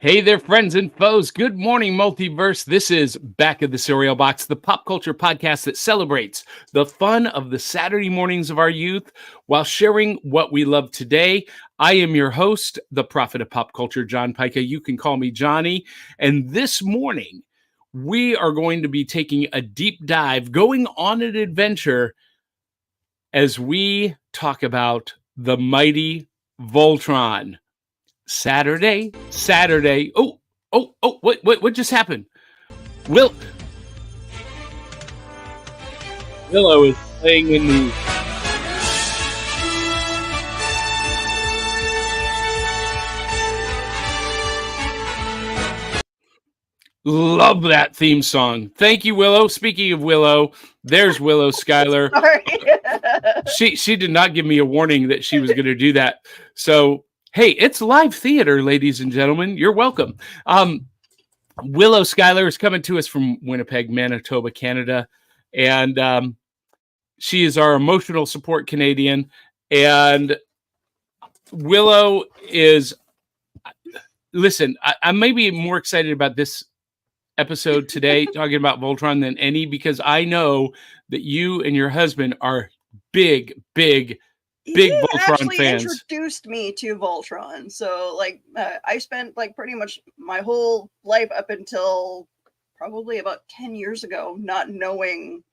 Hey there, friends and foes. Good morning, multiverse. This is Back of the Cereal Box, the pop culture podcast that celebrates the fun of the Saturday mornings of our youth while sharing what we love today. I am your host, the prophet of pop culture, John Pica. You can call me Johnny. And this morning, we are going to be taking a deep dive, going on an adventure as we talk about the Mighty Voltron. Saturday. What just happened? Willow is playing in the. Love that theme song. Thank you, Willow. Speaking of Willow, there's Willow Schuyler. Sorry. She did not give me a warning that she was going to do that. So. Hey, it's live theater, ladies and gentlemen. You're welcome. Willow Schuyler is coming to us from Winnipeg, Manitoba, Canada. And she is our emotional support Canadian. And Willow is, listen, I'm maybe more excited about this episode today, talking about Voltron, than any, because I know that you and your husband are big Voltron fans. Introduced me to Voltron, so I spent pretty much my whole life up until probably about 10 years ago not knowing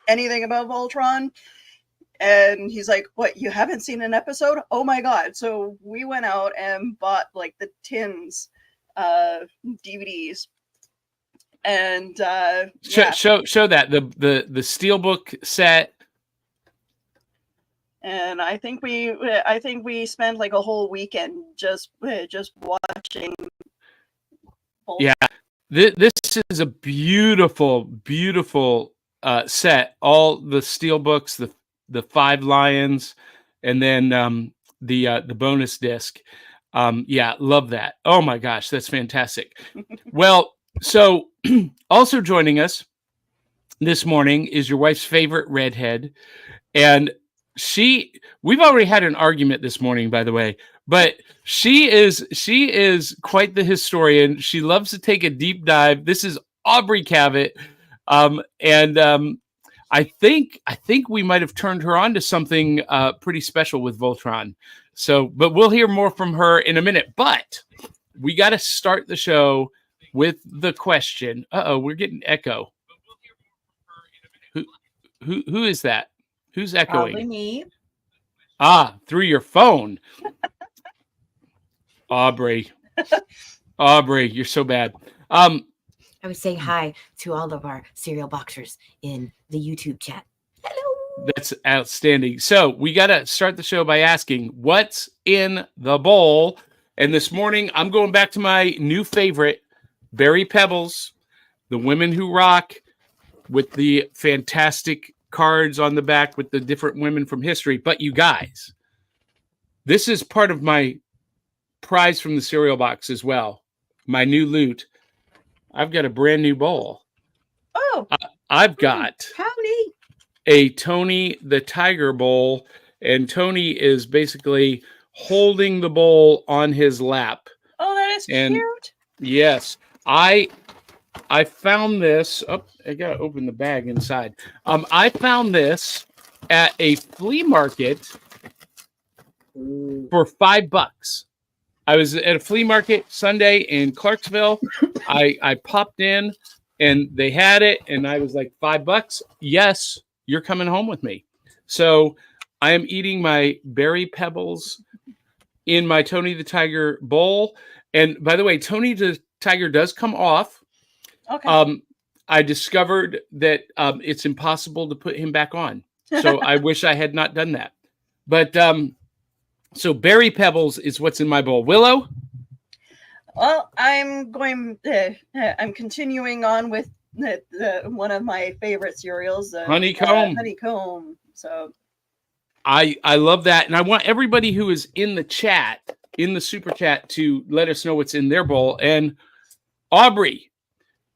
anything about Voltron. And he's like, "What, you haven't seen an episode? Oh my god!" So we went out and bought the tins DVDs, and show that the steelbook set. And I think we spent a whole weekend just watching. Yeah, this is a beautiful set. All the steel books, the 5 lions, and then the bonus disc. Yeah, love that. Oh my gosh, that's fantastic. Well, so also joining us this morning is your wife's favorite redhead, and we've already had an argument this morning, by the way, but she is quite the historian. She loves to take a deep dive. This is Aubrey Cavett. I think we might have turned her on to something pretty special with Voltron. So, but we'll hear more from her in a minute. But we got to start the show with the question. We're getting echo. Who is that? Who's echoing? Probably me. Through your phone. Aubrey, you're so bad. I was saying hi to all of our cereal boxers in the YouTube chat. Hello. That's outstanding. So we got to start the show by asking, what's in the bowl? And this morning, I'm going back to my new favorite, Berry Pebbles, the Women Who Rock, with the fantastic cards on the back with the different women from history. But you guys, this is part of my prize from the cereal box as well. My new loot. I've got a brand new bowl. Oh, I've got howdy. A Tony the Tiger bowl, and Tony is basically holding the bowl on his lap. Oh, that is cute. Yes, I found this. Oh, I gotta open the bag inside. I found this at a flea market for $5. I was at a flea market Sunday in Clarksville. I popped in and they had it, and I was like, $5? Yes, you're coming home with me. So I am eating my Berry Pebbles in my Tony the Tiger bowl. And by the way, Tony the Tiger does come off. Okay. I discovered that it's impossible to put him back on. So I wish I had not done that. But so Berry Pebbles is what's in my bowl. Willow? Well, I'm continuing on with one of my favorite cereals, Honeycomb. Honeycomb. So I love that. And I want everybody who is in the chat, in the super chat, to let us know what's in their bowl. And Aubrey,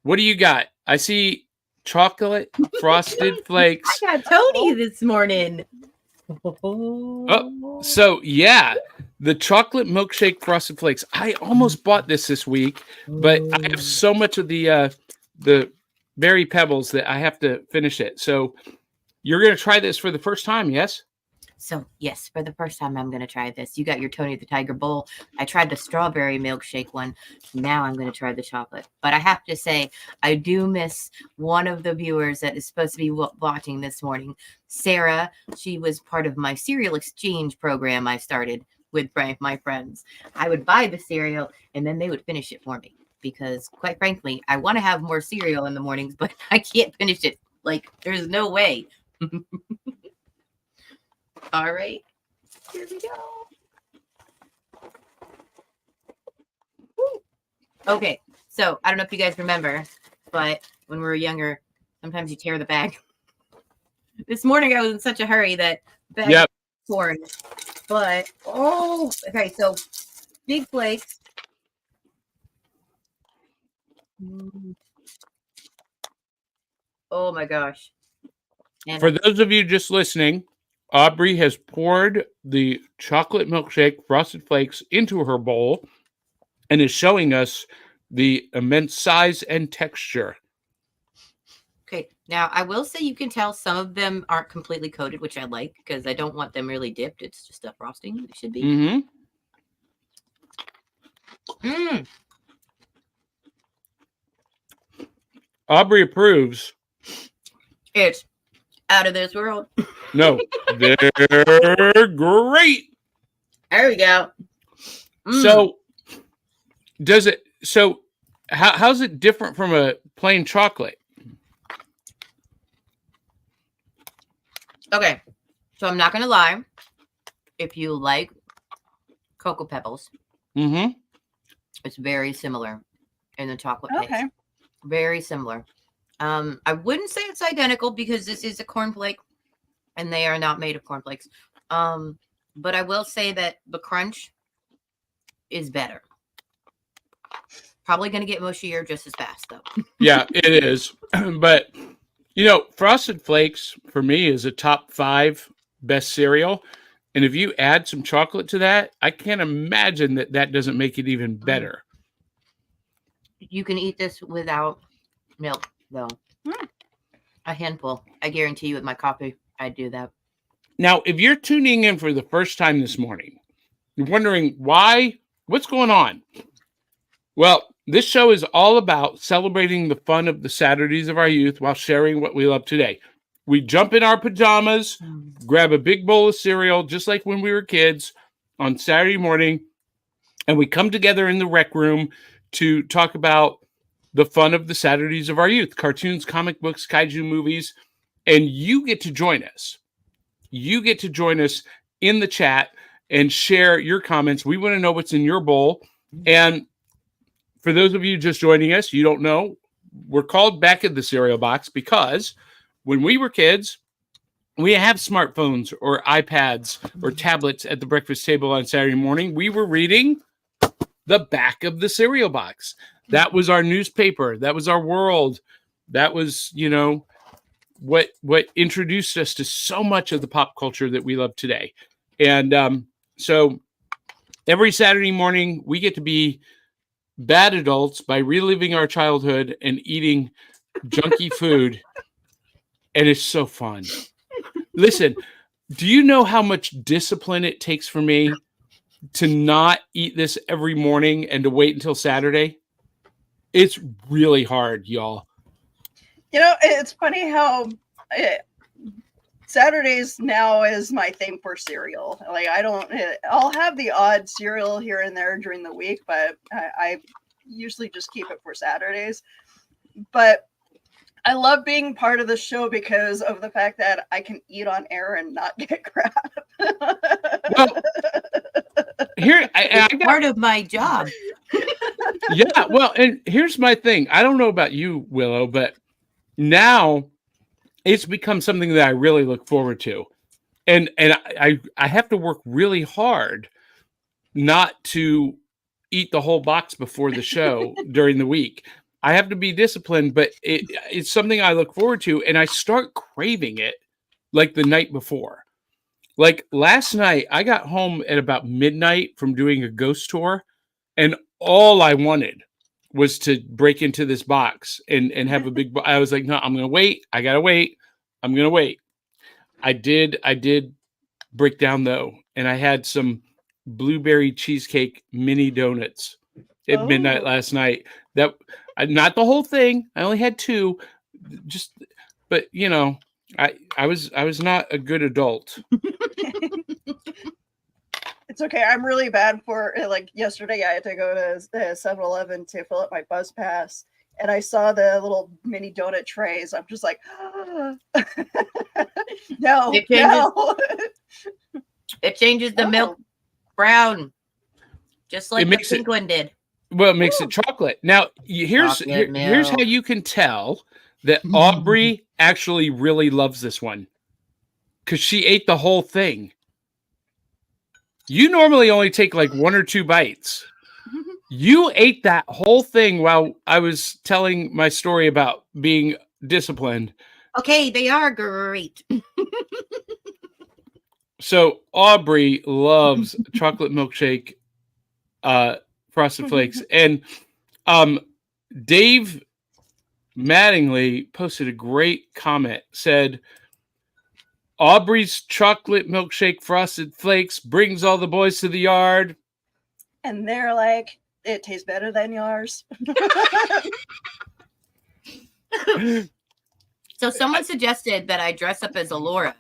what do you got? I see chocolate frosted flakes. I got Tony this morning. Oh, so yeah, the chocolate milkshake frosted flakes. I almost bought this week, but I have so much of the berry pebbles that I have to finish it. So you're going to try this for the first time, yes? So, yes, for the first time, I'm going to try this. You got your Tony the Tiger bowl. I tried the strawberry milkshake one. Now I'm going to try the chocolate. But I have to say, I do miss one of the viewers that is supposed to be watching this morning. Sarah, she was part of my cereal exchange program I started with my friends. I would buy the cereal, and then they would finish it for me. Because, quite frankly, I want to have more cereal in the mornings, but I can't finish it. Like, there's no way. All right, here we go. Woo. Okay, so I don't know if you guys remember, but when we were younger, sometimes you tear the bag. This morning I was in such a hurry that the bag was torn. But okay, so big flakes. Oh my gosh! And for those of you just listening, Aubrey has poured the chocolate milkshake frosted flakes into her bowl and is showing us the immense size and texture. Okay, now I will say you can tell some of them aren't completely coated, which I like because I don't want them really dipped. It's just a frosting. It should be. Mm-hmm. Aubrey approves. It's out of this world. No, they're great. There we go. So, how's it different from a plain chocolate? Okay, so I'm not gonna lie. If you like Cocoa Pebbles, it's very similar in the chocolate taste. Okay. Very similar. I wouldn't say it's identical because this is a cornflake and they are not made of cornflakes. But I will say that the crunch is better. Probably going to get mushier just as fast, though. Yeah, it is. But, you know, Frosted Flakes, for me, is a top 5 best cereal. And if you add some chocolate to that, I can't imagine that doesn't make it even better. You can eat this without milk, though. A handful. I guarantee you with my coffee, I'd do that. Now, if you're tuning in for the first time this morning, you're wondering why, what's going on? Well, this show is all about celebrating the fun of the Saturdays of our youth while sharing what we love today. We jump in our pajamas, grab a big bowl of cereal, just like when we were kids on Saturday morning, and we come together in the rec room to talk about the fun of the Saturdays of our youth, cartoons, comic books, kaiju movies, and you get to join us. You get to join us in the chat and share your comments. We want to know what's in your bowl. And for those of you just joining us, you don't know, we're called Back of the Cereal Box because when we were kids, we have smartphones or iPads or tablets at the breakfast table on Saturday morning. We were reading the Back of the Cereal Box. That was our newspaper. That was our world. That was, you know, what introduced us to so much of the pop culture that we love today. And so every Saturday morning, we get to be bad adults by reliving our childhood and eating junky food. And it's so fun. Listen, do you know how much discipline it takes for me to not eat this every morning and to wait until Saturday? It's really hard, y'all. You know, it's funny how Saturdays now is my thing for cereal. Like, I'll have the odd cereal here and there during the week, but I usually just keep it for Saturdays. But I love being part of the show because of the fact that I can eat on air and not get crap. Well, here I got part of my job. Yeah, well, and here's my thing. I don't know about you, Willow, but now it's become something that I really look forward to. And I have to work really hard not to eat the whole box before the show during the week. I have to be disciplined, but it's something I look forward to, and I start craving it like the night before. Like last night, I got home at about midnight from doing a ghost tour, and all I wanted was to break into this box and have a big. I was like, no, I'm gonna wait. I gotta wait. I'm gonna wait. I did break down though, and I had some blueberry cheesecake mini donuts at midnight last night. That not the whole thing. I only had 2. Just, but you know, I was not a good adult. It's okay. I'm really bad for like yesterday. I had to go to 7-Eleven to fill up my bus pass, and I saw the little mini donut trays. I'm just like, no, It changes, no. it changes the milk brown, just like It the makes it- pink one did. Well, it makes it chocolate. Now, here's how you can tell that Aubrey actually really loves this one, because she ate the whole thing. You normally only take like 1 or 2 bites. You ate that whole thing while I was telling my story about being disciplined. Okay, they are great. So Aubrey loves chocolate milkshake, Frosted Flakes, and Dave Mattingly posted a great comment. Said, Aubrey's chocolate milkshake Frosted Flakes brings all the boys to the yard. And they're like, it tastes better than yours. So someone suggested that I dress up as Alora.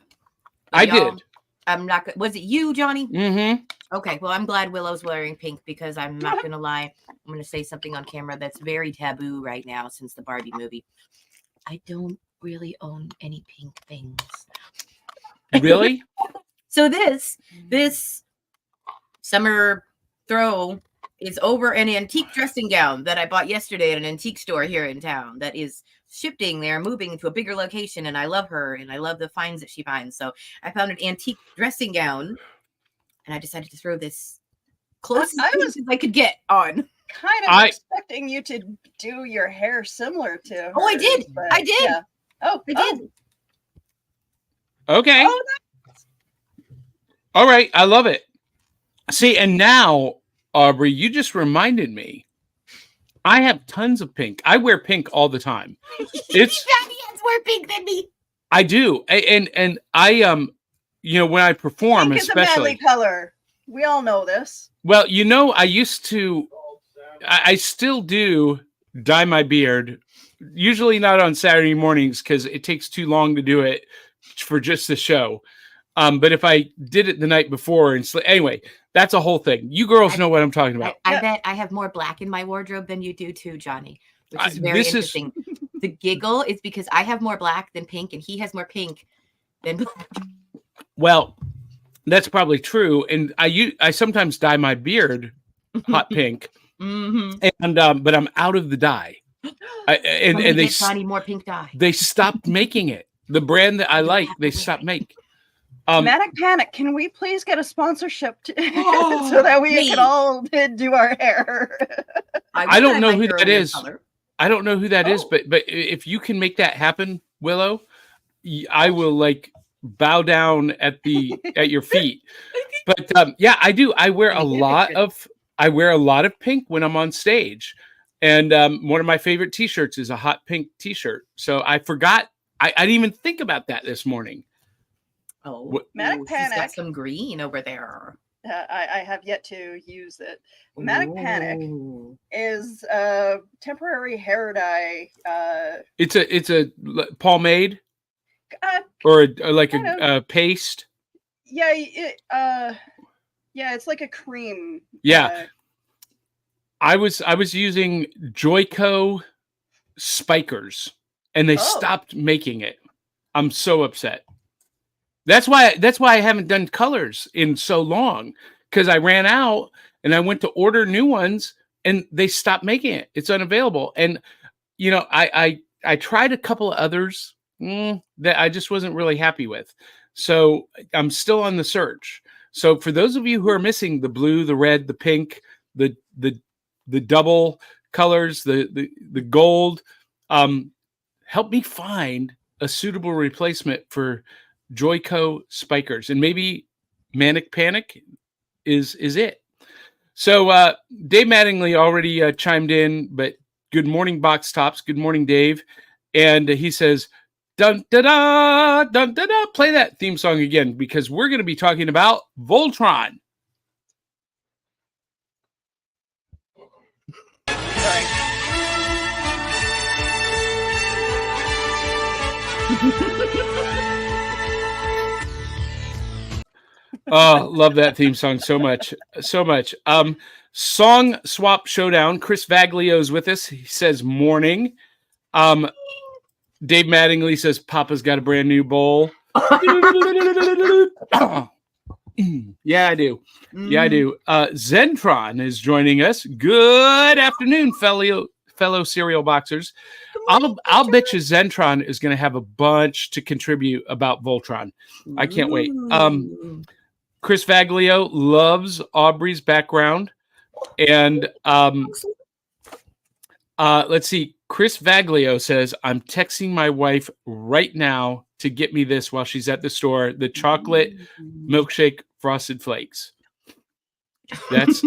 I did. I'm not. Was it you, Johnny? Mm-hmm. Okay. Well, I'm glad Willow's wearing pink, because I'm not gonna lie. I'm gonna say something on camera that's very taboo right now since the Barbie movie. I don't really own any pink things. Really? So this summer throw is over an antique dressing gown that I bought yesterday at an antique store here in town that is shifting. They're moving to a bigger location, and I love her, and I love the finds that she finds. So I found an antique dressing gown, and I decided to throw this close as I could get on. Kind of expecting you to do your hair similar to hers, I did. I did. Yeah. Oh, I did. Okay. Oh, All right. I love it. See, and now, Aubrey, you just reminded me. I have tons of pink. I wear pink all the time. It's Johnny has more pink than me. I do. And I you know, when I perform, pink especially is a manly color. We all know this. Well, you know, I used to I still do dye my beard. Usually not on Saturday mornings because it takes too long to do it for just the show. But if I did it the night before and anyway, that's a whole thing. You girls know what I'm talking about. I bet I have more black in my wardrobe than you do too, Johnny, which is very interesting. The giggle is because I have more black than pink, and he has more pink than black. Well, that's probably true. And I sometimes dye my beard hot pink, and but I'm out of the dye. And they Johnny more pink dye. They stopped making it. The brand that I like, they stopped making. Manic Panic, can we please get a sponsorship so that we can all do our hair? I don't know who that is. I don't know who that is, but if you can make that happen, Willow, I will like bow down at your feet. But yeah, I do. I wear a lot of pink when I'm on stage, and one of my favorite T-shirts is a hot pink T-shirt. So I forgot. I didn't even think about that this morning. Oh, Manic Panic. Got some green over there. I have yet to use it. Manic Panic is a temporary hair dye. It's a pomade or like a paste. Yeah, it's like a cream. Yeah, I was using Joico spikers, and they stopped making it. I'm so upset. That's why I haven't done colors in so long, because I ran out and I went to order new ones and they stopped making it. It's unavailable. And you know, I tried a couple of others that I just wasn't really happy with. So I'm still on the search. So for those of you who are missing the blue, the red, the pink, the double colors, the gold, help me find a suitable replacement for Joico spikers, and maybe Manic Panic is it. So Dave Mattingly already chimed in, but good morning, Box Tops. Good morning, Dave. And he says, dun da da dun da da. Play that theme song again because we're going to be talking about Voltron. Sorry. Oh, love that theme song so much. So much. Song Swap Showdown. Chris Vaglio's with us. He says morning. Dave Mattingly says Papa's got a brand new bowl. Yeah, I do. Yeah, I do. Zentron is joining us. Good afternoon, fellow cereal boxers. I'll bet you Zentron is going to have a bunch to contribute about Voltron. I can't wait. Chris Vaglio loves Aubrey's background. And let's see. Chris Vaglio says, I'm texting my wife right now to get me this while she's at the store, the chocolate milkshake frosted flakes. That's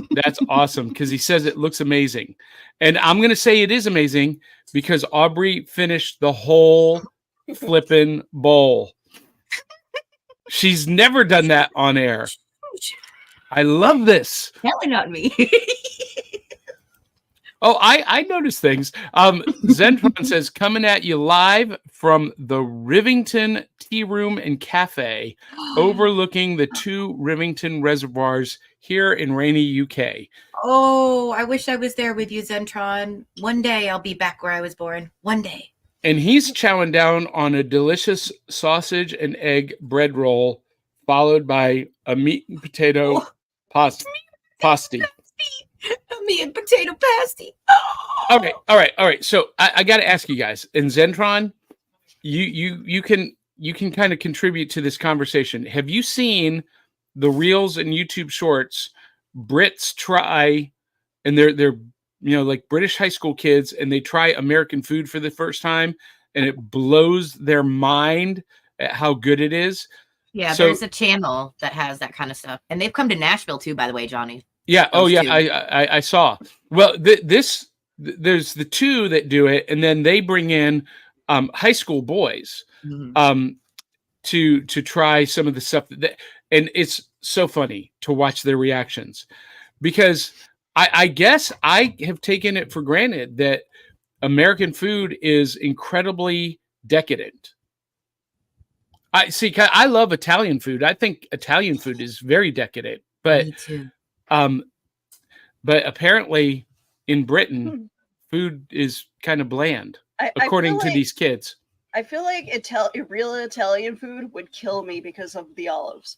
awesome because he says it looks amazing. And I'm going to say it is amazing because Aubrey finished the whole flippin' bowl. She's never done that on air. I love this. Telling on me. Oh, I noticed things. Zentron says, coming at you live from the Rivington Tea Room and Cafe, overlooking the 2 Rivington reservoirs here in rainy UK. Oh, I wish I was there with you, Zentron. One day I'll be back where I was born. One day. And he's chowing down on a delicious sausage and egg bread roll, followed by a meat and potato pasty. A meat and potato pasty. Okay, all right. So I got to ask you guys, and Zentron, you can kind of contribute to this conversation. Have you seen the reels and YouTube shorts? Brits try, and they're like British high school kids, and they try American food for the first time, and it blows their mind at how good it is. Yeah, So, there's a channel that has that kind of stuff, and they've come to Nashville too, by the way, Johnny. yeah. Those Oh, yeah. two. I saw. Well, there's the 2 that do it, and then they bring in high school boys to try some of the stuff and it's so funny to watch their reactions because I guess I have taken it for granted that American food is incredibly decadent. I love Italian food. I think Italian food is very decadent, but Me too. But apparently in Britain, food is kind of bland, according to these kids. I feel like real Italian food would kill me because of the olives.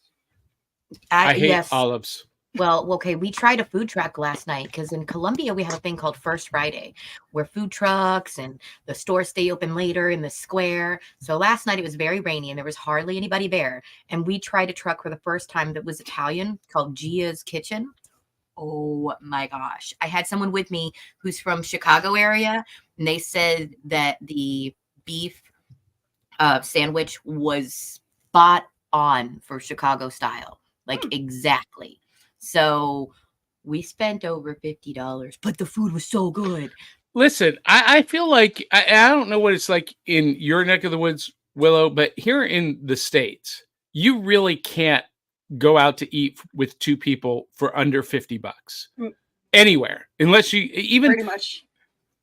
I hate yes. olives. Well, okay, we tried a food truck last night because in Columbia we have a thing called First Friday where food trucks and the stores stay open later in the square. So last night it was very rainy and there was hardly anybody there. And we tried a truck for the first time that was Italian called Gia's Kitchen. Oh my gosh. I had someone with me who's from Chicago area and they said that the beef sandwich was spot on for Chicago style. Like exactly. So we spent over $50, but the food was so good. Listen, I feel like I don't know what it's like in your neck of the woods, Willow, but here in the States, you really can't go out to eat with 2 people for under $50 anywhere, unless you Pretty much.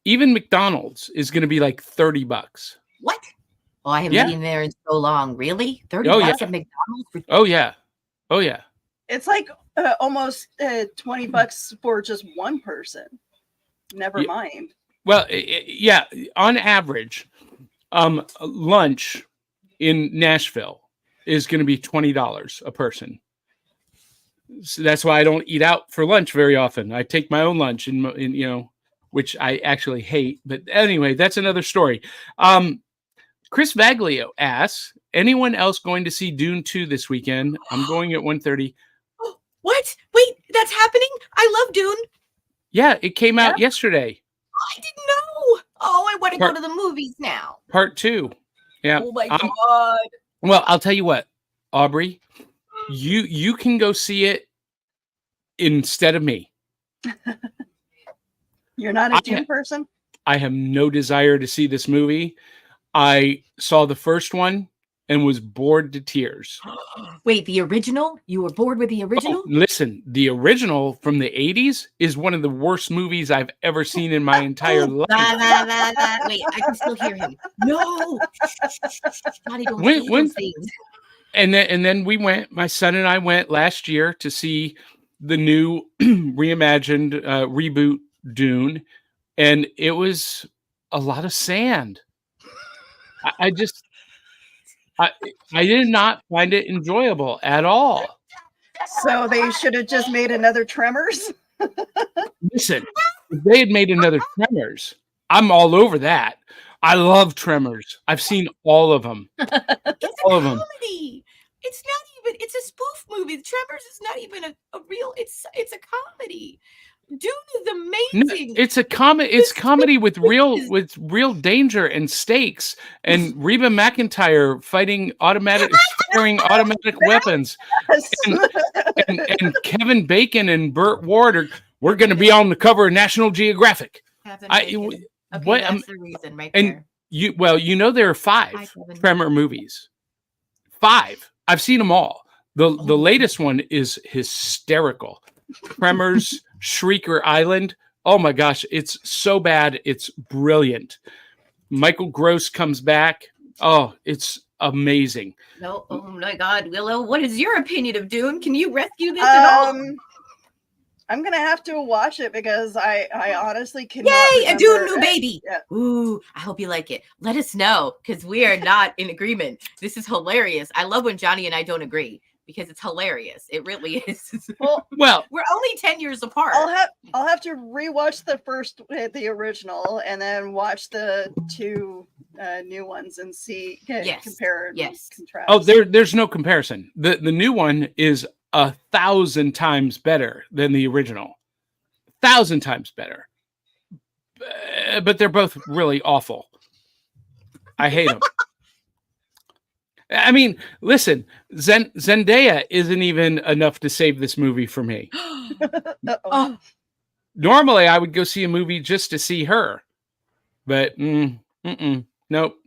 Even McDonald's is going to be like $30. What? Oh, I haven't eaten there in so long. Really? $30 at McDonald's? Oh yeah. It's like almost $20 for just one person. Never mind. Well, yeah. On average, lunch in Nashville is going to be $20 a person. So that's why I don't eat out for lunch very often. I take my own lunch, which I actually hate. But anyway, that's another story. Chris Vaglio asks, anyone else going to see Dune 2 this weekend? I'm going at 1:30. What? Wait, that's happening? I love Dune. Yeah, it came out yesterday. I didn't know. Oh, I want to go to the movies now. Part 2. Yeah. Oh my God. Well, I'll tell you what, Aubrey, You can go see it instead of me. You're not a Dune person? I have no desire to see this movie. I saw the first one and was bored to tears. Wait, the original? You were bored with the original? Oh, listen, the original from the 80s is one of the worst movies I've ever seen in my entire life. Wait, I can still hear him. No! Johnny, don't say those things. And then we went, my son and I went last year to see the new reimagined reboot Dune, and it was a lot of sand. I did not find it enjoyable at all. So they should have just made another Tremors? Listen, if they had made another Tremors, I'm all over that. I love Tremors. I've seen all of them. It's all a of them. comedy. It's not even. It's a spoof movie. Tremors is not even a real. It's a comedy. Dune is amazing. No, it's a comedy. It's comedy with real danger and stakes. And Reba McEntire fighting firing automatic weapons. And Kevin Bacon and Burt Ward we're going to be on the cover of National Geographic. Okay, what? That's the reason, right and there. There are 5 Tremor movies. 5. I've seen them all. The latest one is hysterical. Tremors, Shrieker Island. Oh my gosh, it's so bad. It's brilliant. Michael Gross comes back. Oh, it's amazing. No, oh my God, Willow, what is your opinion of Dune? Can you rescue this at all? I'm gonna have to watch it because I honestly cannot. Yay, a Dune new baby! Yeah. Ooh, I hope you like it. Let us know because we are not in agreement. This is hilarious. I love when Johnny and I don't agree because it's hilarious. It really is. Well, we're only 10 years apart. I'll have to rewatch the original, and then watch the 2 new ones and see compare. Yes. Contrast. Oh, there's no comparison. The new one is 1,000 times better than the original. 1,000 times better. But they're both really awful. I hate them. I mean, listen, Zendaya isn't even enough to save this movie for me. Normally, I would go see a movie just to see her. But, nope.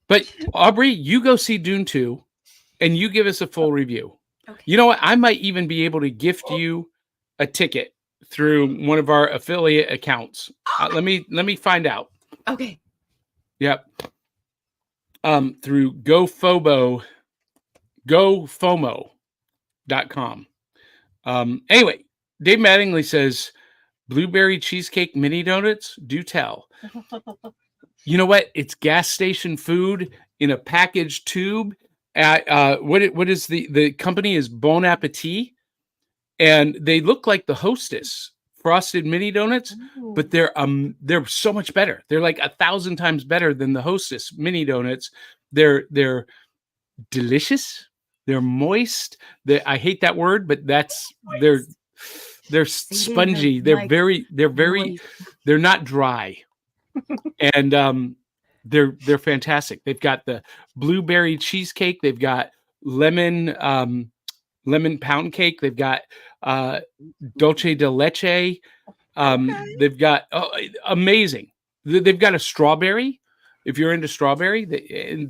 But, Aubrey, you go see Dune 2, and you give us a full review. Okay. You know what? I might even be able to gift you a ticket through one of our affiliate accounts. Let me find out. Okay. Yep. Through GoFomo.com. Anyway, Dave Mattingly says, blueberry cheesecake mini donuts, do tell. You know what? It's gas station food in a packaged tube. What is the company is Bon Appetit, and they look like the Hostess frosted mini donuts. Ooh. But they're so much better. They're like 1,000 times better than the Hostess mini donuts. They're delicious. They're moist. I hate that word, but they're spongy. They're very they're not dry. And they're fantastic. They've got the blueberry cheesecake. They've got lemon pound cake. They've got dulce de leche. They've got amazing. They've got a strawberry. If you're into strawberry, I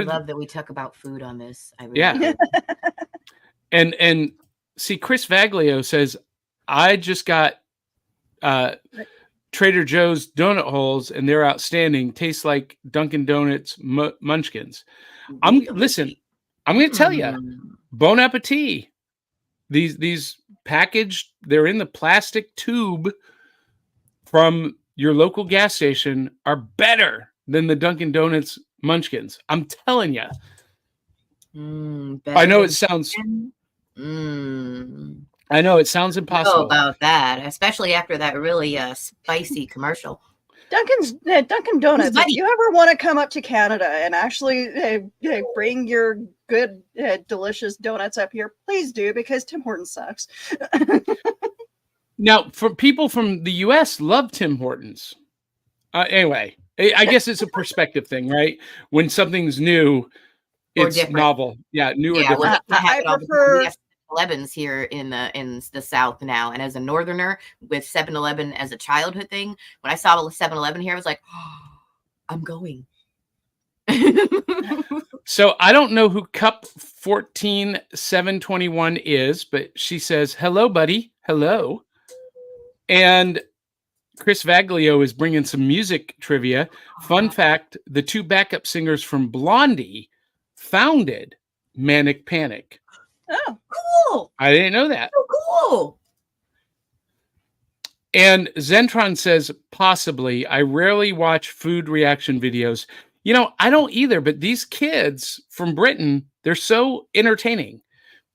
love that we talk about food on this. I really yeah. And see, Chris Vaglio says, I just got Trader Joe's donut holes, and they're outstanding. Tastes like Dunkin' Donuts munchkins. Listen, I'm going to tell you, Bon Appetit. These packaged, they're in the plastic tube from your local gas station, are better than the Dunkin' Donuts munchkins. I'm telling you. I know it sounds. I know it sounds impossible. About that, especially after that really spicy commercial. Dunkin' Donuts. If you ever want to come up to Canada and actually bring your good, delicious donuts up here, please do, because Tim Hortons sucks. Now, for people from the U.S., love Tim Hortons. Anyway, I guess it's a perspective thing, right? When something's new, It's different. novel. Yeah, new or Yeah, different. well, they can't have I it all the time. prefer- We have 7-Elevens here in the South now, and as a Northerner with 7-Eleven as a childhood thing, when I saw a 7-Eleven here, I was like, oh, I'm going. So I don't know who Cup 14721 is, but she says, "Hello, buddy. Hello." And Chris Vaglio is bringing some music trivia. Fun fact, the two backup singers from Blondie founded Manic Panic. Oh, Cool. I didn't know that. So cool. And Zentron says, possibly. I rarely watch food reaction videos. You know, I don't either, but these kids from Britain, they're so entertaining.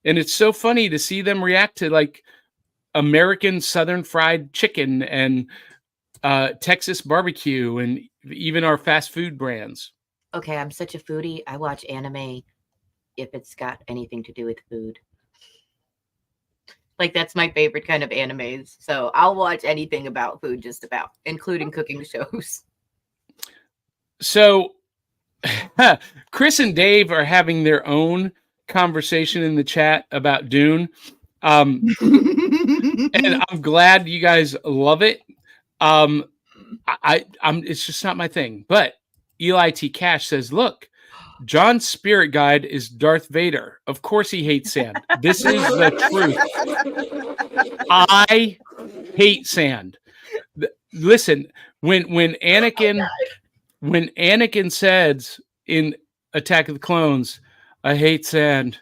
And it's so funny to see them react to like American Southern fried chicken and Texas barbecue and even our fast food brands. Okay, I'm such a foodie. I watch anime if it's got anything to do with food. Like, that's my favorite kind of animes. So I'll watch anything about food, just about, including cooking shows. So Chris and Dave are having their own conversation in the chat about Dune. And I'm glad you guys love it. I'm it's just not my thing. But Eli T. Cash says, look, John's spirit guide is Darth Vader. Of course he hates sand. This is the truth. I hate sand. Listen, when Anakin says in Attack of the Clones, I hate sand.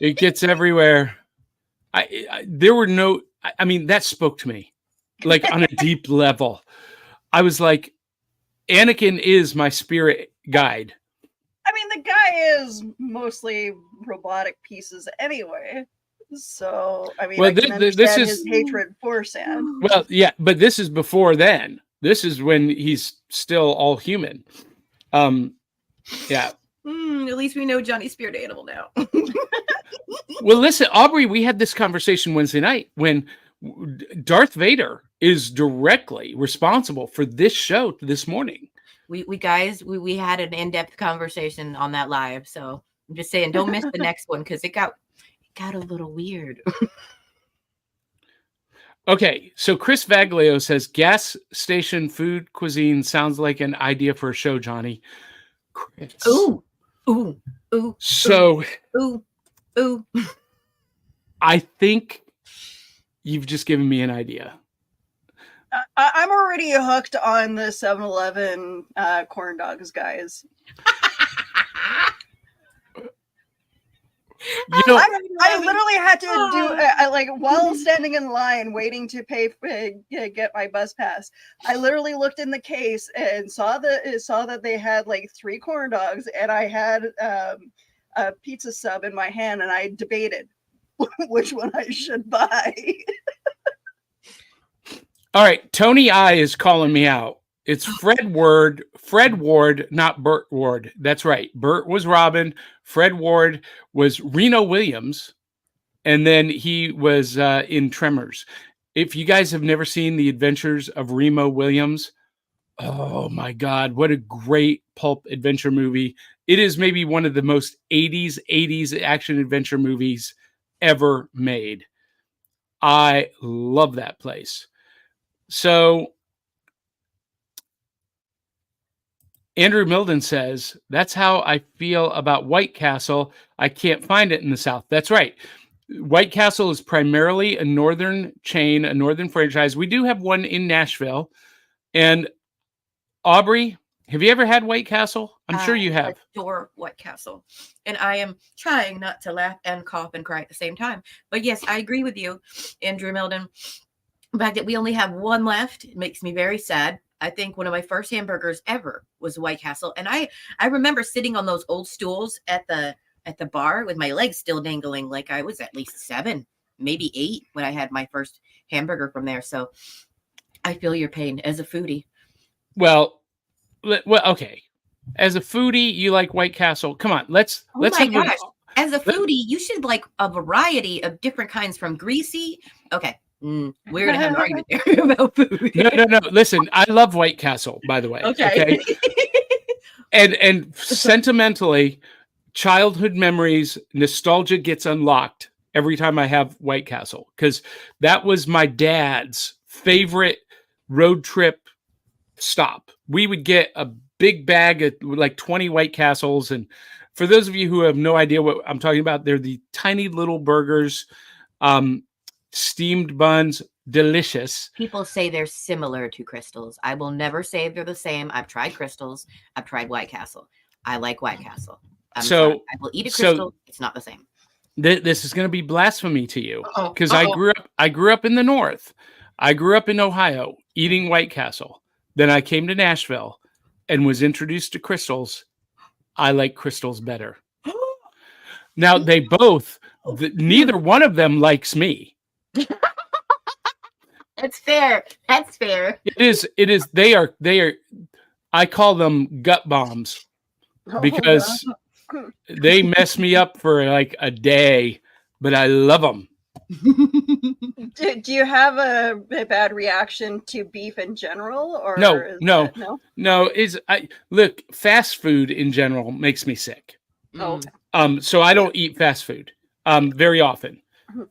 It gets everywhere. There were no, I mean, that spoke to me like on a deep level. I was like, Anakin is my spirit guide. I mean, the guy is mostly robotic pieces anyway. So, I mean, Well, I can understand his hatred for sand. Well, yeah, but this is before then. This is when he's still all human. Yeah. At least we know Johnny's spirit animal now. Well, listen, Aubrey, we had this conversation Wednesday night when Darth Vader is directly responsible for this show this morning. We had an in-depth conversation on that live, so I'm just saying, don't miss the next one because it got a little weird. Okay, so Chris Vaglio says gas station food cuisine sounds like an idea for a show, Johnny. Chris. Ooh. So Ooh. I think you've just given me an idea. I'm already hooked on the 7-Eleven corn dogs, guys. You know, I literally had to do like while standing in line waiting to get my bus pass. I literally looked in the case and saw that they had like 3 corn dogs, and I had a pizza sub in my hand, and I debated which one I should buy. all right, Tony I is calling me out. It's Fred Ward, not Burt Ward. That's right. Burt was Robin. Fred Ward was Reno Williams. And then he was in Tremors. If you guys have never seen The Adventures of Remo Williams, oh my God, what a great pulp adventure movie. It is maybe one of the most 80s action adventure movies ever made. I love that place. So Andrew Milden says, that's how I feel about White Castle. I can't find it in the South. That's right. White Castle is primarily a northern chain, a northern franchise. We do have one in Nashville. And Aubrey, have you ever had White Castle? I'm sure you have. I adore White Castle. And I am trying not to laugh and cough and cry at the same time. But yes, I agree with you, Andrew Milden. The fact that we only have one left, it makes me very sad. I think one of my first hamburgers ever was White Castle. And I remember sitting on those old stools at the bar with my legs still dangling, like I was at least 7, maybe 8 when I had my first hamburger from there. So I feel your pain as a foodie. Well, okay. As a foodie, you like White Castle. Come on, let's my have gosh. As a foodie, you should like a variety of different kinds from greasy. Okay. We're gonna have an argument there about food. No. Listen, I love White Castle, by the way. Okay. And sentimentally, childhood memories, nostalgia gets unlocked every time I have White Castle, because that was my dad's favorite road trip stop. We would get a big bag of like 20 White Castles. And for those of you who have no idea what I'm talking about, they're the tiny little burgers, steamed buns, delicious. People say they're similar to Crystals. I will never say they're the same. I've tried Crystals. I've tried White Castle. I like White Castle. I will eat a Crystal. It's not the same. This is going to be blasphemy to you, because I grew up in the North. I grew up in Ohio eating White Castle. Then I came to Nashville and was introduced to Crystals. I like Crystals better. Now they both, neither one of them likes me. That's fair. That's fair. It is. They are. I call them gut bombs because they mess me up for like a day, but I love them. Do you have a bad reaction to beef in general, or no? Look, fast food in general makes me sick. So I don't eat fast food very often.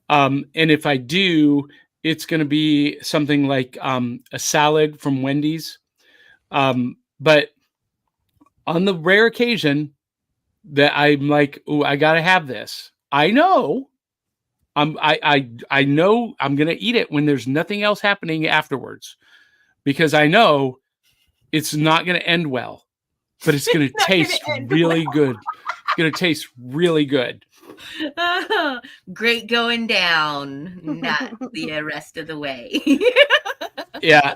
And if I do, it's going to be something like a salad from Wendy's. But on the rare occasion that I'm like, oh, I got to have this, I know I know I'm going to eat it when there's nothing else happening afterwards, because I know it's not going to end well, but it's going to taste really good. It's going to taste really good. Great going down, not the rest of the way. Yeah.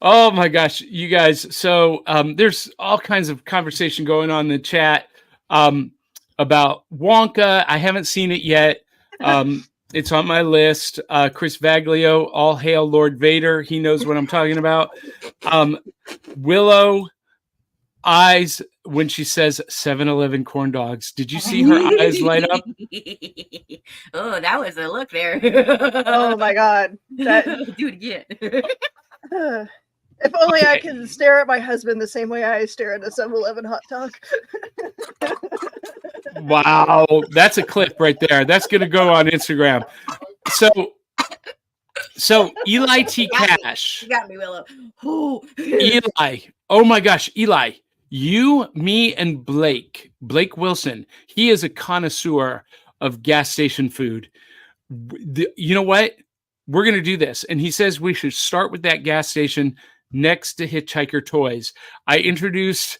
Oh my gosh, you guys. So there's all kinds of conversation going on in the chat about Wonka. I haven't seen it yet. It's on my list. Chris Vaglio, all hail Lord Vader. He knows what I'm talking about. Willow eyes when she says 7-Eleven corn dogs. Did you see her eyes light up? Oh, that was a look there. Oh my God. Do it again. If only I could stare at my husband the same way I stare at a 7-Eleven hot dog. Wow, that's a clip right there. That's going to go on Instagram. So Eli T. Cash. You got me, Willow. Eli. Oh my gosh, Eli. You, me, and Blake Wilson. He is a connoisseur of gas station food. You know what? We're going to do this. And he says we should start with that gas station next to Hitchhiker Toys. I introduced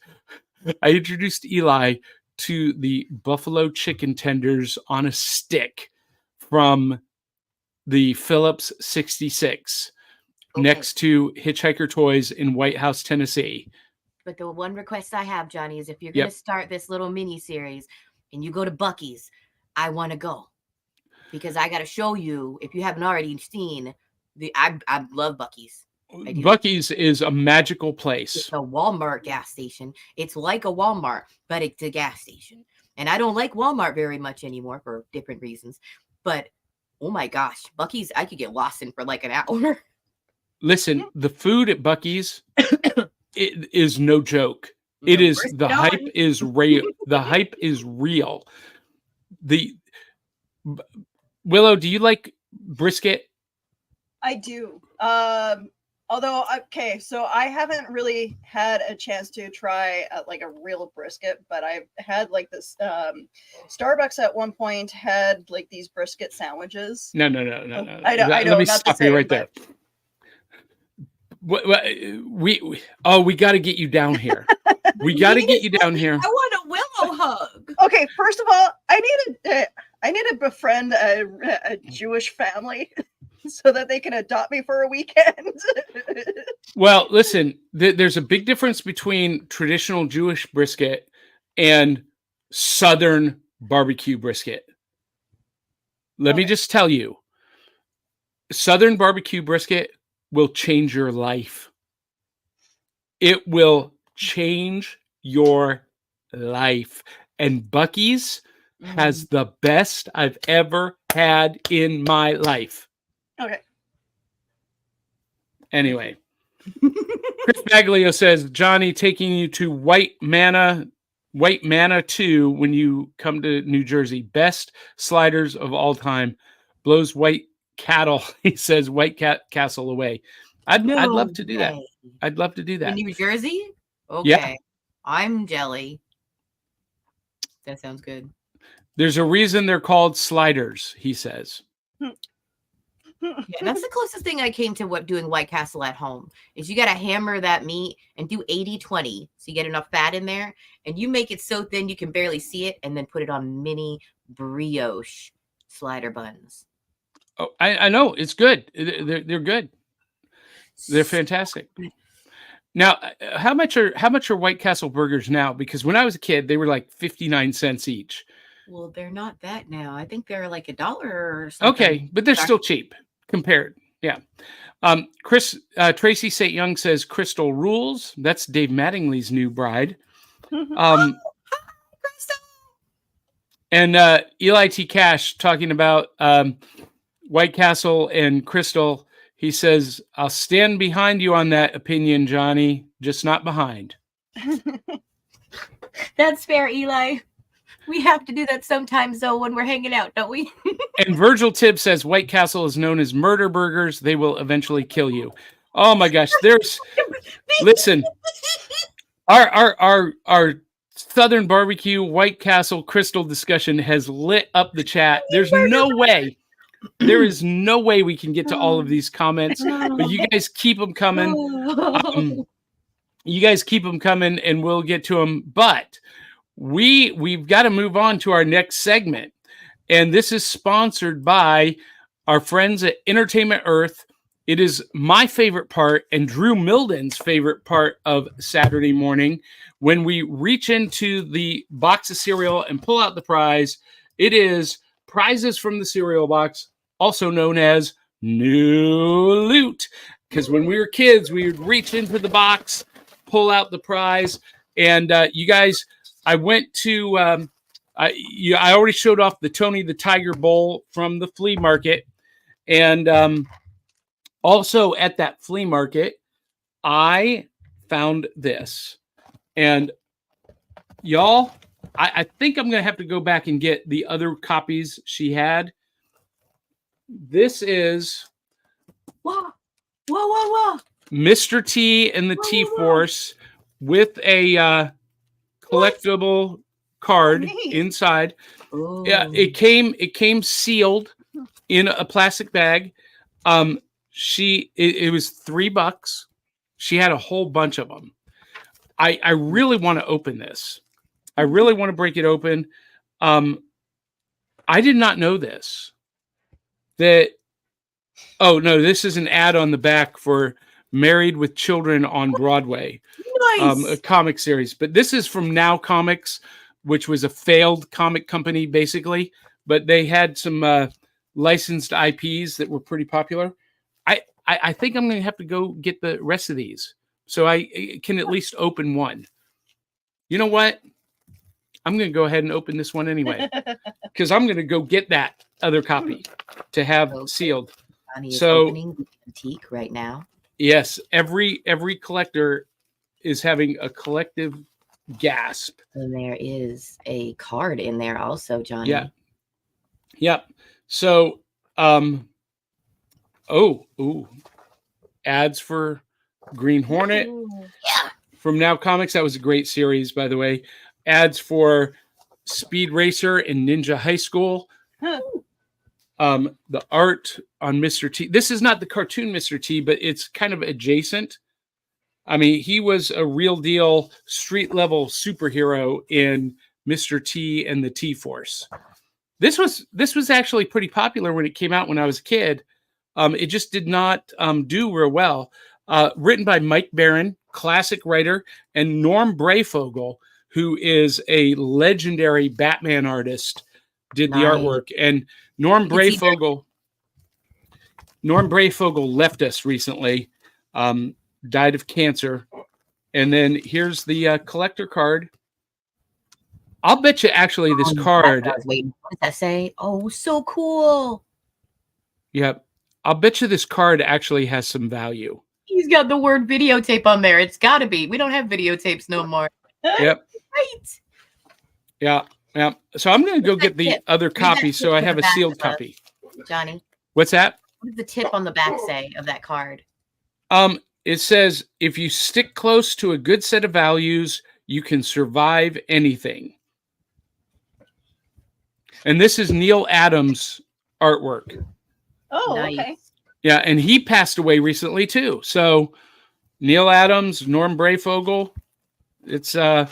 Eli to the buffalo chicken tenders on a stick from the Phillips 66 next to Hitchhiker Toys in White House, Tennessee. But the one request I have, Johnny, is if you're going to start this little mini series and you go to Buc-ee's, I want to go, because I got to show you, if you haven't already seen, I love Buc-ee's. Buc-ee's is a magical place. It's a Walmart gas station. It's like a Walmart, but it's a gas station. And I don't like Walmart very much anymore for different reasons. But, oh my gosh, Buc-ee's, I could get lost in for like an hour. Listen, the food at Buc-ee's, it is no joke. It is, the hype is real. The hype is real. Willow, do you like brisket? I do. Although, okay, so I haven't really had a chance to try like a real brisket, but I've had like this. Starbucks at one point had like these brisket sandwiches. No. I know. Let me stop you right there. We got to get you down here. We got to get you down here. I want a Willow hug. Okay, first of all, I need to befriend a Jewish family so that they can adopt me for a weekend. Well, listen, there's a big difference between traditional Jewish brisket and Southern barbecue brisket. Let me just tell you, Southern barbecue brisket will change your life. It will change your life. And Buc-ee's has the best I've ever had in my life. Okay. Anyway, Chris Baglio says, Johnny, taking you to White Manna White Manna 2 when you come to New Jersey. Best sliders of all time. Blows White Cattle. He says White Castle away. I'd love to do that. I'd love to do that. In New Jersey? Okay. Yeah. I'm jelly. That sounds good. There's a reason they're called sliders, he says. Yeah, that's the closest thing I came to what doing White Castle at home is you got to hammer that meat and do 80-20. So you get enough fat in there and you make it so thin you can barely see it and then put it on mini brioche slider buns. Oh, I know. It's good. They're good. They're fantastic. Now, how much are White Castle burgers now? Because when I was a kid, they were like 59 cents each. Well, they're not that now. I think they're like $1 or something. Okay, but they're still cheap compared. Yeah. Tracy St. Young says Crystal rules. That's Dave Mattingly's new bride. Crystal! And Eli T. Cash talking about White Castle and Crystal. He says, I'll stand behind you on that opinion, Johnny, just not behind. That's fair, Eli. We have to do that sometimes, though, when we're hanging out, don't we? And Virgil Tibb says White Castle is known as murder burgers. They will eventually kill you. Oh my gosh. Listen, our Southern barbecue White Castle Crystal discussion has lit up the chat. There is no way we can get to all of these comments, but you guys keep them coming. You guys keep them coming and we'll get to them. But we've got to move on to our next segment. And this is sponsored by our friends at Entertainment Earth. It is my favorite part and Drew Milden's favorite part of Saturday morning when we reach into the box of cereal and pull out the prize. It is prizes from the cereal box, also known as new loot. Because when we were kids, we would reach into the box, pull out the prize. And you guys, I went to, I already showed off the Tony the Tiger Bowl from the flea market. And also at that flea market, I found this. And y'all, I think I'm going to have to go back and get the other copies she had. This is Whoa. Mr. T and the T-Force with a collectible card inside. Ooh. Yeah, it came sealed in a plastic bag. It was $3. She had a whole bunch of them. I really want to open this. I really want to break it open. I did not know this. This is an ad on the back for Married with Children on Broadway. Nice. A comic series. But this is from Now Comics, which was a failed comic company, basically. But they had some licensed IPs that were pretty popular. I think I'm going to have to go get the rest of these so I can at least open one. You know what? I'm going to go ahead and open this one anyway because I'm going to go get that other copy to have sealed. Johnny is opening the antique right now. Yes, every collector is having a collective gasp. And there is a card in there also, Johnny. Yeah. Yep. So, ads for Green Hornet. Yeah. From Now Comics. That was a great series, by the way. Ads for Speed Racer and Ninja High School. The art on Mr. T. This is not the cartoon Mr. T, but it's kind of adjacent. I mean, he was a real deal street level superhero in Mr. T and the T-Force. This was actually pretty popular when it came out when I was a kid. It just did not do real well. Written by Mike Barron, classic writer, and Norm Brayfogle, who is a legendary Batman artist, did the artwork. And Norm Brayfogle left us recently, died of cancer. And then here's the collector card. I'll bet you actually this card. I was waiting. What does that say? Oh, so cool. Yep. I'll bet you this card actually has some value. He's got the word videotape on there. It's got to be. We don't have videotapes no more. Yep. Right. Yeah. Yeah. So I'm going to go What's that get the tip? other Read that copy tip so I to have the a back sealed of the- copy. Johnny, What's that? what does the tip on the back say of that card? It says if you stick close to a good set of values, you can survive anything. And this is Neil Adams' artwork. Oh, Nice. okay. Yeah, and he passed away recently too. So Neil Adams, Norm Brayfogle, it's a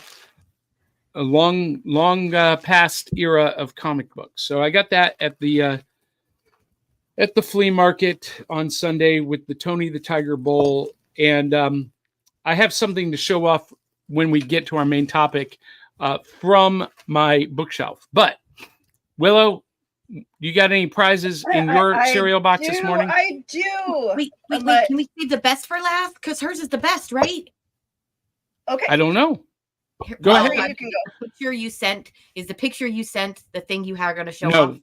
long past era of comic books. So I got that at the flea market on Sunday with the Tony the Tiger Bowl, and I have something to show off when we get to our main topic from my bookshelf. But Willow, you got any prizes in your cereal box this morning? I do. Wait. But- Can we save the best for last? Because hers is the best, right? Okay. I don't know. Here- Go well, ahead. You can go. The picture you sent is the picture you sent the thing you are going to show No, off?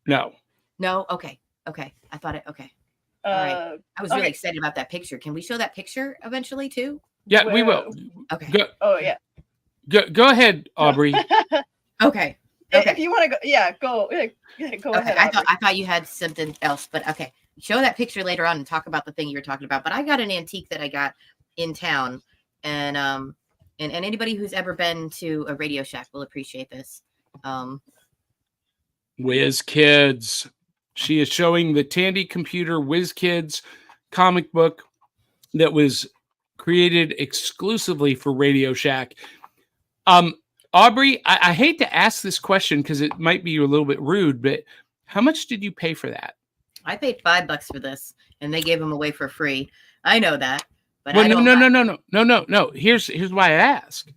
no. No? Okay. I thought it. Okay. Uh, right. I was really Okay. excited about that picture. Can we show that picture eventually too? Yeah, we will. Okay. Oh yeah. Go ahead, Aubrey. Okay. If you want to go, go Okay. ahead. I thought you had something else, but okay. Show that picture later on and talk about the thing you were talking about. But I got an antique that I got in town, and anybody who's ever been to a Radio Shack will appreciate this. Whiz Kids. She is showing the Tandy Computer Whiz Kids comic book that was created exclusively for Radio Shack. Aubrey, I hate to ask this question because it might be a little bit rude, but how much did you pay for that? I paid $5 for this, and they gave them away for free. I know that, but Well, I don't. no. Here's why I ask.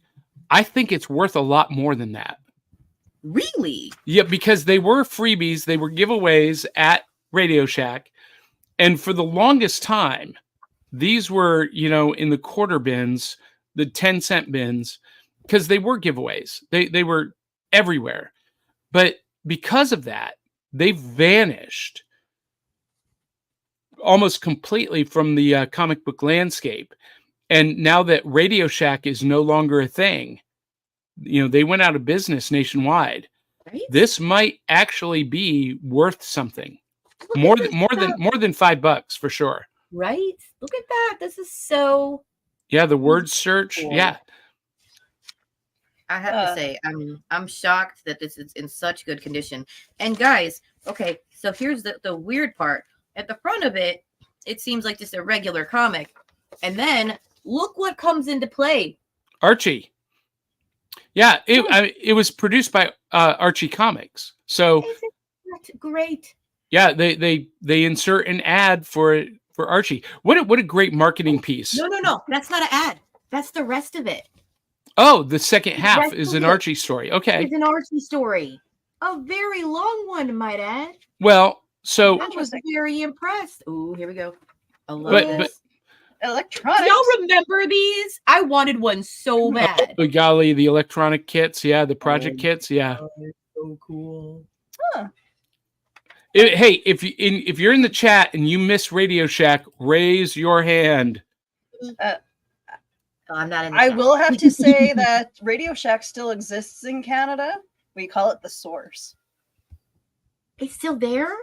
I think it's worth a lot more than that. Really? Yeah, because they were freebies, they were giveaways at Radio Shack, and for the longest time, these were in the quarter bins, the 10-cent bins, because they were giveaways. They were everywhere, but because of that, they vanished almost completely from the comic book landscape. And now that Radio Shack is no longer a thing, they went out of business nationwide. Right? This might actually be worth something. Look More at this than stuff. $5 for sure. Right? Look at that. This is so. Yeah, the word search. Cool. Yeah. I have to say, I'm shocked that this is in such good condition. And guys, okay, so here's the weird part. At the front of it, it seems like just a regular comic. And then look what comes into play. Archie. Yeah, it was produced by Archie Comics. So Isn't that great? yeah, they insert an ad for Archie. What a great marketing piece. No. That's not an ad. That's the rest of it. Oh, the second half rest is of an it Archie story. Okay. It's an Archie story. A very long one, might add. Well, so I was very impressed. Ooh, here we go. I love But- this. Electronics. Do y'all remember these? I wanted one so bad. oh, golly, the electronic kits, yeah, the project kits, yeah. Oh, it's so cool. Hey, if you're in the chat and you miss Radio Shack, raise your hand. I'm not in the I chat. will have to say that Radio Shack still exists in Canada. We call it the Source. It's still there?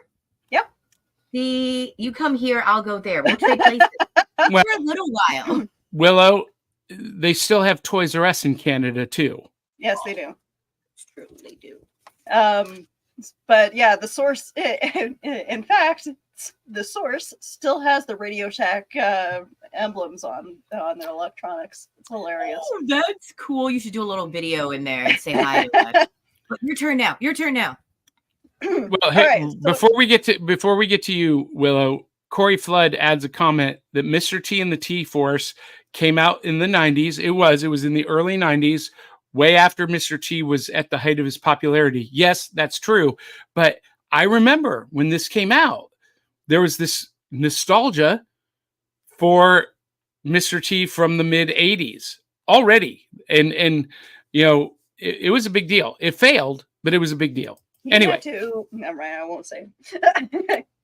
Yep. You come here, I'll go there. We'll trade places Well, for a little while. Willow, they still have Toys R Us in Canada too. Yes, they do. It's true, they do. But yeah, the Source. In fact, the Source still has the Radio Shack emblems on their electronics. It's hilarious. Oh, that's cool. You should do a little video in there and say hi to that. But your turn now. Well, hey, right, so- before we get to you, Willow, Corey Flood adds a comment that Mr. T and the T-Force came out in the 90s. It was in the early 90s, way after Mr. T was at the height of his popularity. Yes, that's true. But I remember when this came out, there was this nostalgia for Mr. T from the mid 80s already. And it was a big deal. It failed, but it was a big deal. Anyway. Never mind, I won't say.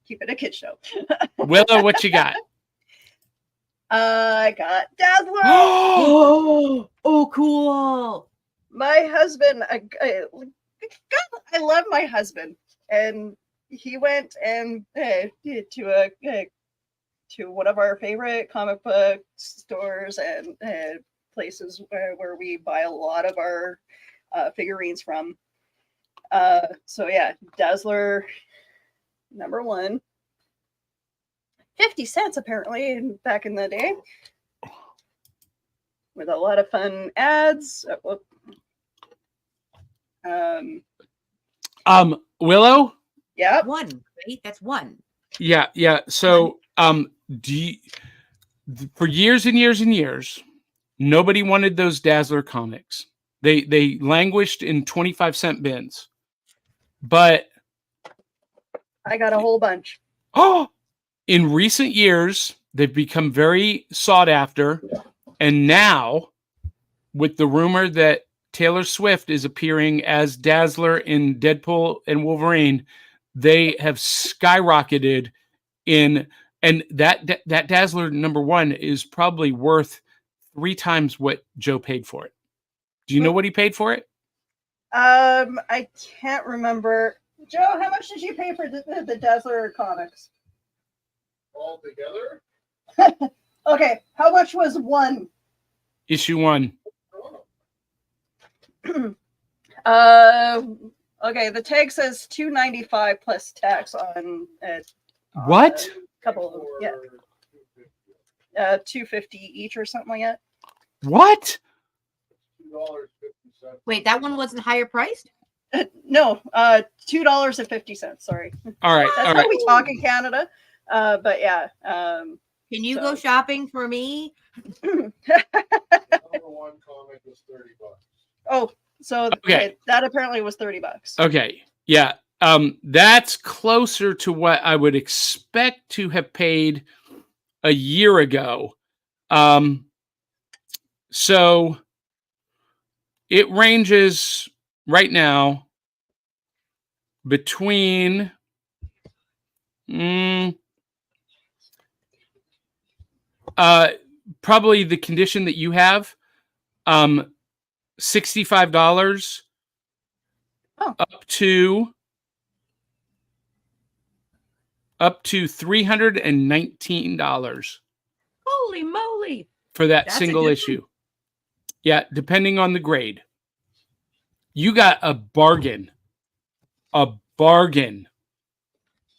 Keep it a kid show. Willow, what you got? I got Dazzler. Oh, cool. My husband, God, I love my husband, and he went and to one of our favorite comic book stores and places where we buy a lot of our figurines from. So yeah, Dazzler number 1, 50 cents apparently back in the day, with a lot of fun ads. Willow. Yeah. 1, right? That's 1. Yeah. So, for years and years and years, nobody wanted those Dazzler comics. They languished in 25-cent bins. But I got a whole bunch. In recent years, they've become very sought after. And now, with the rumor that Taylor Swift is appearing as Dazzler in Deadpool and Wolverine, they have skyrocketed in, and that Dazzler number 1 is probably worth 3 times what Joe paid for it. Do you know what he paid for it? I can't remember. Joe, how much did you pay for the Dazzler comics? All together? Okay, how much was 1? Issue 1. Okay, the tag says $2.95 plus tax on What? a couple of, yeah, $2.50 each or something like that. What? $2.50. Wait, that one wasn't higher priced? No, $2.50. Sorry, All right. that's All how right. we talk in Canada. But yeah, Can you So- go shopping for me? Number 1 comic was $30. oh, so Okay. that apparently was $30. Okay. Yeah. That's closer to what I would expect to have paid a year ago. So it ranges right now between probably the condition that you have, $65 Oh. up to $319 Holy moly. for that That's a single good issue. Yeah, depending on the grade. You got a bargain. A bargain.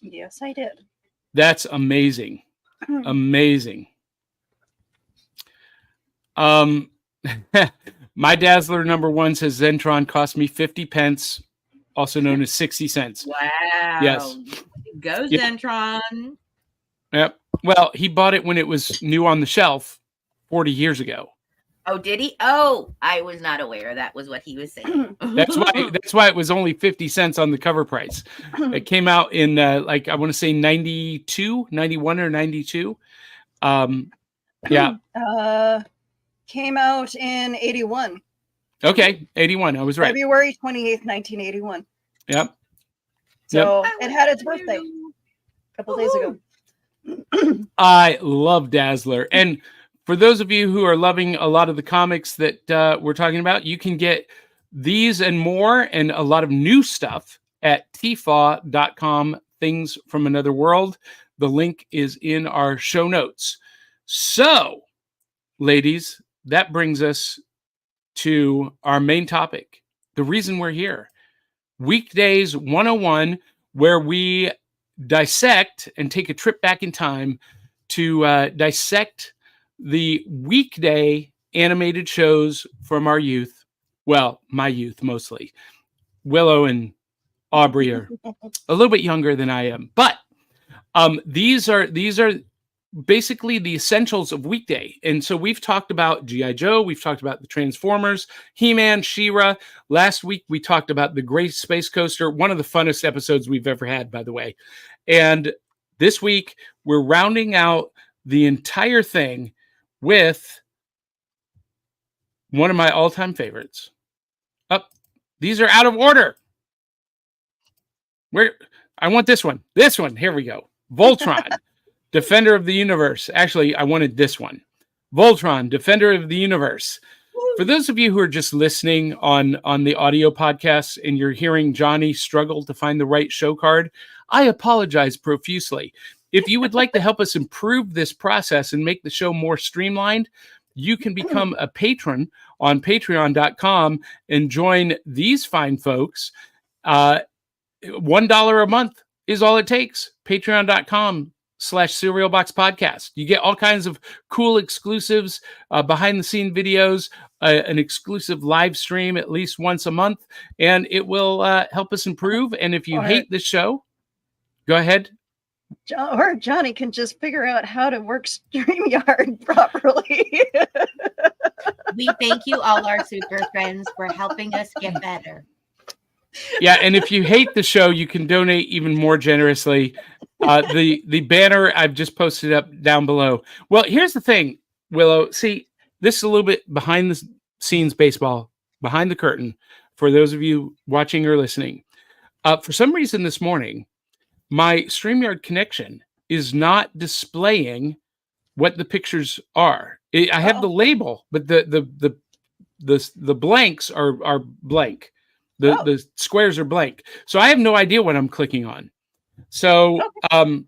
Yes, I did. That's amazing. Amazing. My Dazzler number 1 says Zentron cost me 50 pence, also known as 60 cents. Wow. Yes. Go Yeah. Zentron. Yep. Well, he bought it when it was new on the shelf 40 years ago. Oh, did he? Oh, I was not aware that was what he was saying. That's why it was only 50 cents on the cover price. It came out in like I want to say 92, 91 or 92. Yeah. Came out in 81. Okay, 81. I was right. February 28th, 1981. Yep. So it had its birthday a couple days ago. I love Dazzler. And for those of you who are loving a lot of the comics that we're talking about, you can get these and more and a lot of new stuff at tfaw.com, Things from Another World. The link is in our show notes. So, ladies, that brings us to our main topic, the reason we're here. Weekdays 101, where we dissect and take a trip back in time to dissect the weekday animated shows from our youth. Well, my youth mostly. Willow and Aubrey are a little bit younger than I am, but these are basically the essentials of weekday. And so we've talked about G.I. Joe, we've talked about the Transformers, He-Man, She-Ra. Last week we talked about the Great Space Coaster, one of the funnest episodes we've ever had, by the way. And this week we're rounding out the entire thing with one of my all-time favorites. These are out of order. I want this one. This one. Here we go. Voltron, Defender of the Universe. Actually, I wanted this one. Voltron, Defender of the Universe. Woo. For those of you who are just listening on the audio podcast and you're hearing Johnny struggle to find the right show card, I apologize profusely. If you would like to help us improve this process and make the show more streamlined, you can become a patron on patreon.com and join these fine folks. $1 a month is all it takes. Patreon.com/serialboxpodcast. You get all kinds of cool exclusives, behind the scene videos, an exclusive live stream at least once a month, and it will help us improve. And if you hate the show, go ahead. Or Johnny can just figure out how to work StreamYard properly. We thank you, all our super friends, for helping us get better. Yeah, and if you hate the show, you can donate even more generously. The banner I've just posted up down below. Well, here's the thing, Willow. See, this is a little bit behind the scenes baseball, behind the curtain, for those of you watching or listening. For some reason this morning, my StreamYard connection is not displaying what the pictures are. I have the label, but the blanks are blank. The squares are blank. So I have no idea what I'm clicking on. So, but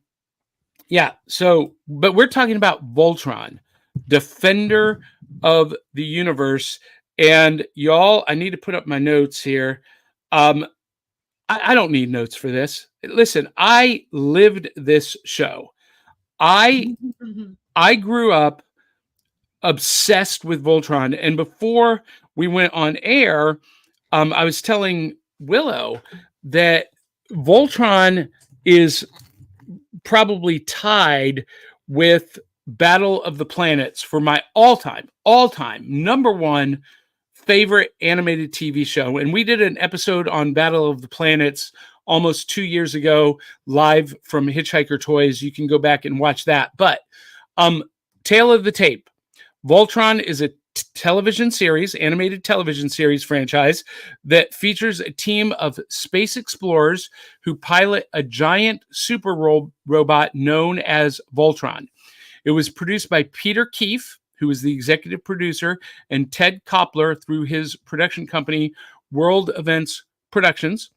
we're talking about Voltron, Defender of the Universe. And y'all, I need to put up my notes here. I don't need notes for this. Listen, I lived this show. I grew up obsessed with Voltron. And before we went on air, I was telling Willow that Voltron is probably tied with Battle of the Planets for my all-time number one favorite animated TV show. And we did an episode on Battle of the Planets almost 2 years ago, live from Hitchhiker Toys. You can go back and watch that. But tail of the tape, Voltron is a television series, animated television series franchise that features a team of space explorers who pilot a giant super robot known as Voltron. It was produced by Peter Keefe, who is the executive producer, and Ted Koppler through his production company, World Events Productions.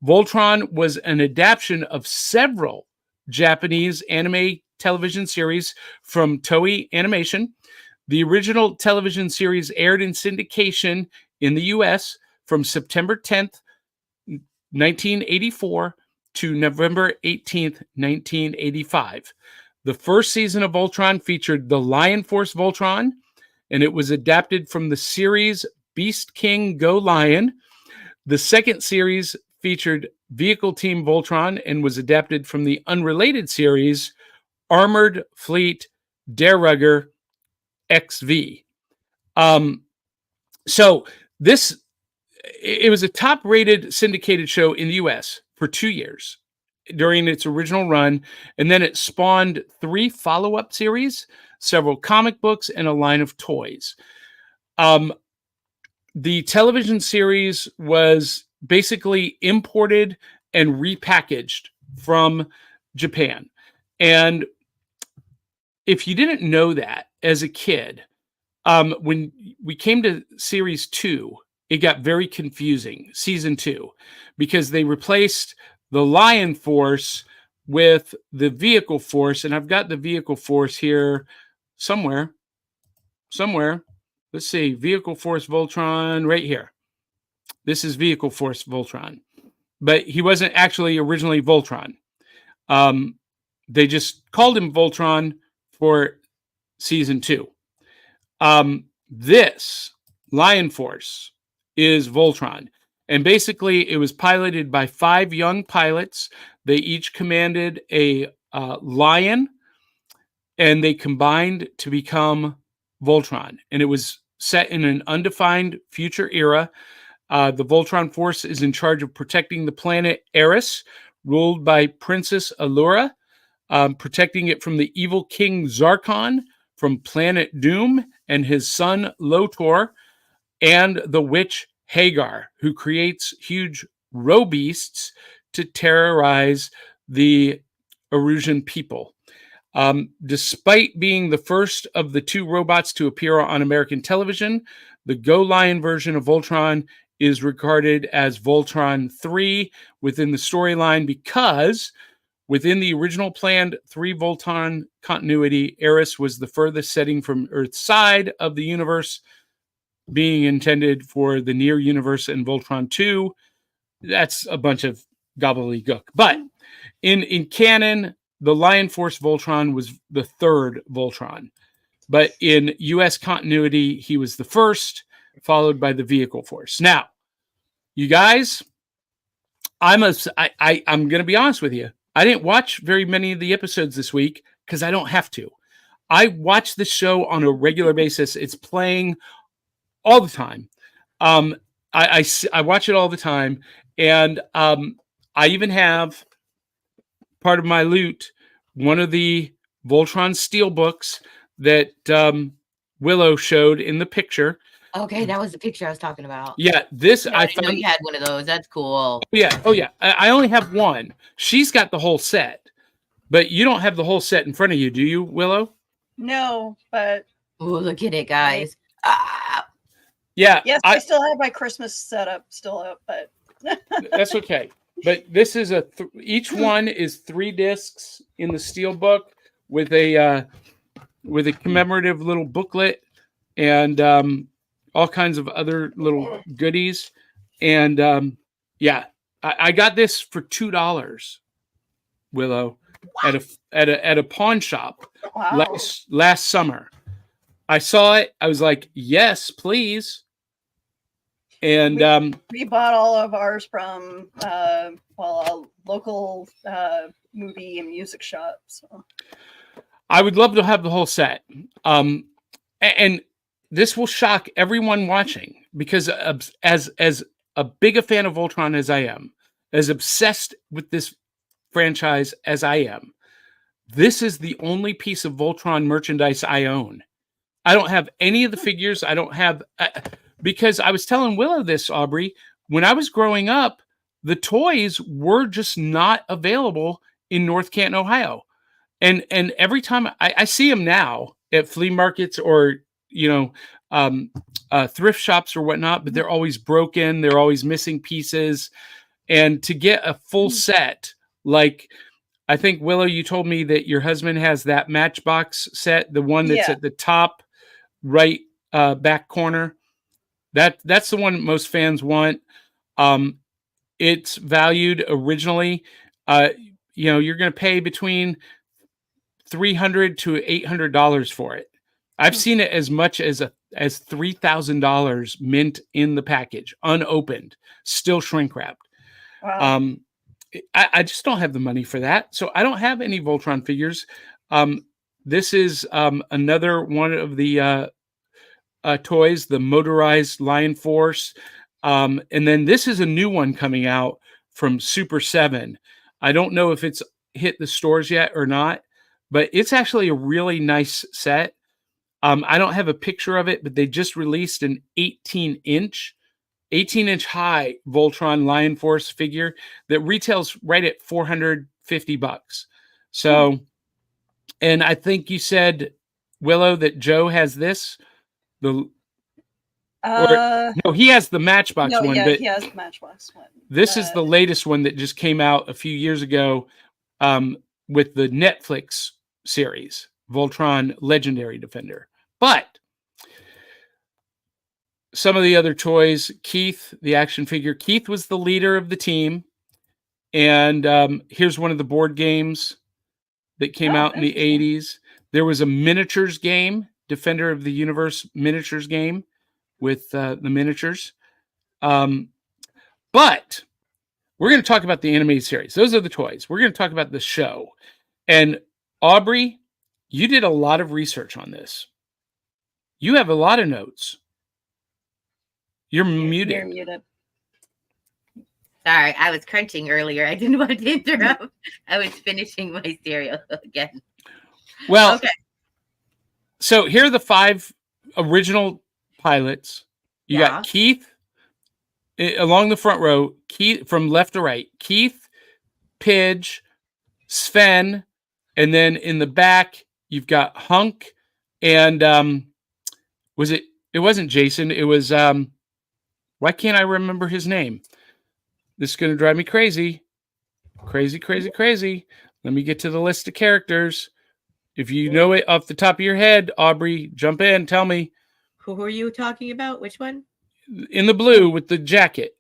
Voltron was an adaptation of several Japanese anime television series from Toei Animation. The original television series aired in syndication in the U.S. from September 10th, 1984 to November 18th, 1985. The first season of Voltron featured the Lion Force Voltron, and it was adapted from the series Beast King Go Lion. The second series featured Vehicle Team Voltron and was adapted from the unrelated series Armored Fleet Dairugger XV. So it was a top-rated syndicated show in the U.S. for 2 years during its original run, and then it spawned 3 follow-up series, several comic books, and a line of toys. The television series was basically imported and repackaged from Japan. And if you didn't know that as a kid, when we came to series 2, it got very confusing, season 2, because they replaced the Lion Force with the Vehicle Force. And I've got the Vehicle Force here somewhere. Let's see, Vehicle Force Voltron right here. This is Vehicle Force Voltron. But he wasn't actually originally Voltron. They just called him Voltron for season 2. This Lion Force is Voltron. And basically, it was piloted by 5 young pilots. They each commanded a lion, and they combined to become Voltron. And it was set in an undefined future era. The Voltron Force is in charge of protecting the planet Eris, ruled by Princess Allura, protecting it from the evil King Zarkon, from Planet Doom and his son Lotor, and the witch Hagar, who creates huge roe-beasts to terrorize the Erusian people. Despite being the first of the 2 robots to appear on American television, the Go Lion version of Voltron is regarded as Voltron 3 within the storyline because within the original planned 3 Voltron continuity, Eris was the furthest setting from Earth's side of the universe, being intended for the near universe in Voltron 2. That's a bunch of gobbledygook. But in canon, the Lion Force Voltron was the 3rd Voltron. But in US continuity, he was the first, followed by the Vehicle Force. Now, you guys, I'm going to be honest with you. I didn't watch very many of the episodes this week because I don't have to. I watch the show on a regular basis. It's playing all the time. I watch it all the time. And I even have part of my loot, one of the Voltron Steelbooks that Willow showed in the picture. Okay, that was the picture I was talking about. Yeah, this I didn't know you had one of those. That's cool. Oh yeah. I only have one. She's got the whole set, but you don't have the whole set in front of you, do you, Willow? No, but Oh, look at it, guys. Yeah. yes, I still have my Christmas setup still up, but That's okay. But this is each one is 3 discs in the Steelbook with a commemorative little booklet and all kinds of other little goodies. And yeah, I got this for $2, Willow, at a pawn shop wow. last summer. I saw it. I was like, yes, please. And we bought all of ours from a local movie and music shop. So I would love to have the whole set. And this will shock everyone watching because as a big a fan of Voltron as I am, as obsessed with this franchise as I am, this is the only piece of Voltron merchandise I own. I don't have any of the figures. I don't have... because I was telling Willow this, Aubrey, when I was growing up, the toys were just not available in North Canton, Ohio. And every time I see them now at flea markets or, thrift shops or whatnot, but they're always broken. They're always missing pieces. And to get a full set, like I think, Willow, you told me that your husband has that Matchbox set, the one that's at the top right back corner. That's the one most fans want. It's valued originally. You're going to pay between $300 to $800 for it. I've seen it as much as $3,000 mint in the package, unopened, still shrink wrapped. wow. I just don't have the money for that, so I don't have any Voltron figures. This is another one of the toys, the motorized Lion Force. And then this is a new one coming out from Super 7. I don't know if it's hit the stores yet or not, but it's actually a really nice set. I don't have a picture of it, but they just released an 18-inch high Voltron Lion Force figure that retails right at $450. So, and I think you said, Willow, that Joe has this. No, he has the Matchbox one. Yeah, but he has the Matchbox one. This is the latest one that just came out a few years ago with the Netflix series, Voltron Legendary Defender. But some of the other toys, Keith, the action figure. Keith was the leader of the team. And here's one of the board games that came out in the 80s. There was a miniatures game, Defender of the Universe miniatures game with the miniatures. But we're going to talk about the animated series. Those are the toys. We're going to talk about the show. And Aubrey, you did a lot of research on this. You have a lot of notes. You're muted. You're muted. Sorry, I was crunching earlier. I didn't want to interrupt. I was finishing my cereal again. Well, okay. So here are the 5 original pilots. You got Keith along the front row, Keith from left to right, Keith, Pidge, Sven, And then in the back, you've got Hunk and it wasn't Jason, it was why can't I remember his name? This is going to drive me crazy. Crazy. Let me get to the list of characters. If you know it off the top of your head, Aubrey, jump in, tell me. Who are you talking about? Which one? In the blue with the jacket.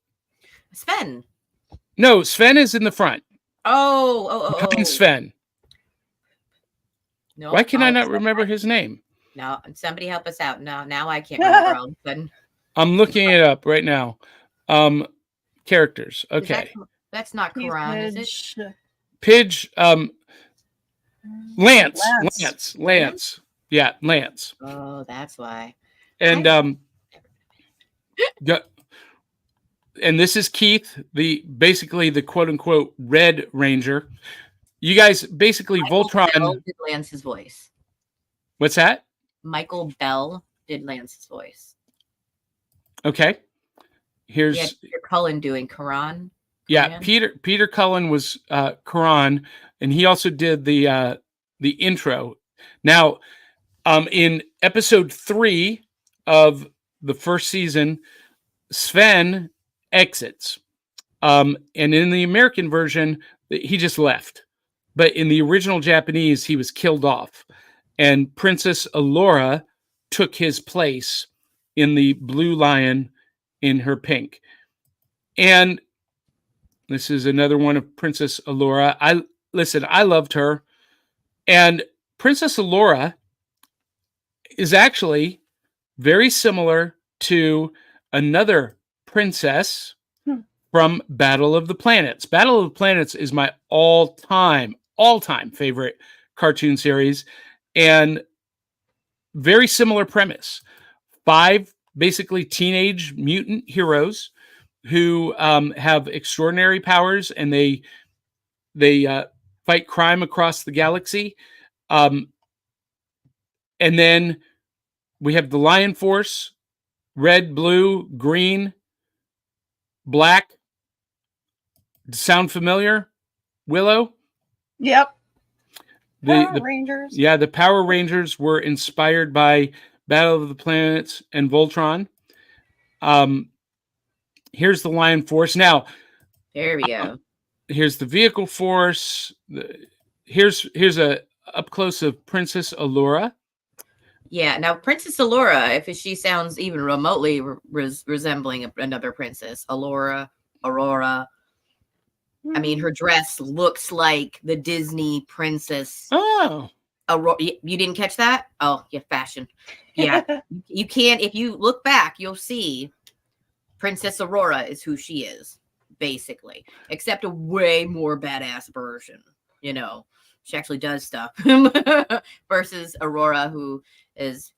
Sven. No, Sven is in the front. Oh. Behind Sven. No. Why can I not remember his name? No, somebody help us out. No, now I can't remember all of a sudden. I'm looking it up right now. Characters. Okay. That's not Quran, is it? Pidge, Lance. Yeah, Lance. Oh, that's why. And and this is Keith, basically the quote unquote Red Ranger. You guys basically Voltron Bell did Lance's voice. What's that? Michael Bell did Lance's voice. Okay. Here's Peter Cullen doing Quran. Yeah, Peter Cullen was Quran, and he also did the intro. Now, in episode 3 of the first season, Sven exits, and in the American version, he just left. But in the original Japanese, he was killed off, and Princess Allura took his place in the Blue Lion in her pink. And this is another one of Princess Allura. I loved her. And Princess Allura is actually very similar to another princess from Battle of the Planets. Battle of the Planets is my all-time favorite cartoon series, and very similar premise. 5 basically teenage mutant heroes who have extraordinary powers, and they fight crime across the galaxy. And then we have the Lion Force, red, blue, green, black. Sound familiar, Willow? Yep. The Rangers. Yeah, the Power Rangers were inspired by Battle of the Planets and Voltron. Here's the Lion Force. Now, there we go. Here's the Vehicle Force. Here's a up close of Princess Allura. Yeah. Now, Princess Allura, if she sounds even remotely resembling another princess, Aurora. I mean, her dress looks like the Disney princess. Oh. Aurora. You didn't catch that? Oh, yeah, fashion. Yeah. You can't. If you look back, you'll see Princess Aurora is who she is, basically, except a way more badass version. You know, she actually does stuff versus Aurora, who is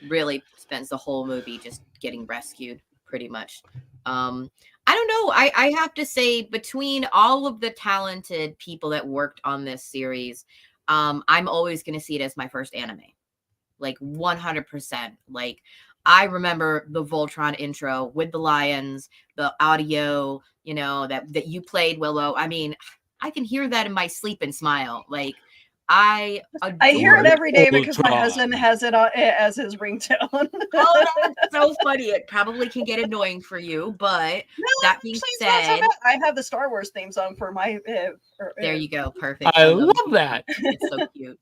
really spends the whole movie just getting rescued, pretty much. I don't know. I have to say, between all of the talented people that worked on this series, I'm always going to see it as my first anime, like 100%. Like, I remember the Voltron intro with the lions, the audio, you know, that you played, Willow. I mean, I can hear that in my sleep and smile. Like, I hear it every day because my husband has it as his ringtone. Oh, that's so funny. It probably can get annoying for you, but that being said, I have the Star Wars theme song for my. There you go, perfect. I love that. It's so cute.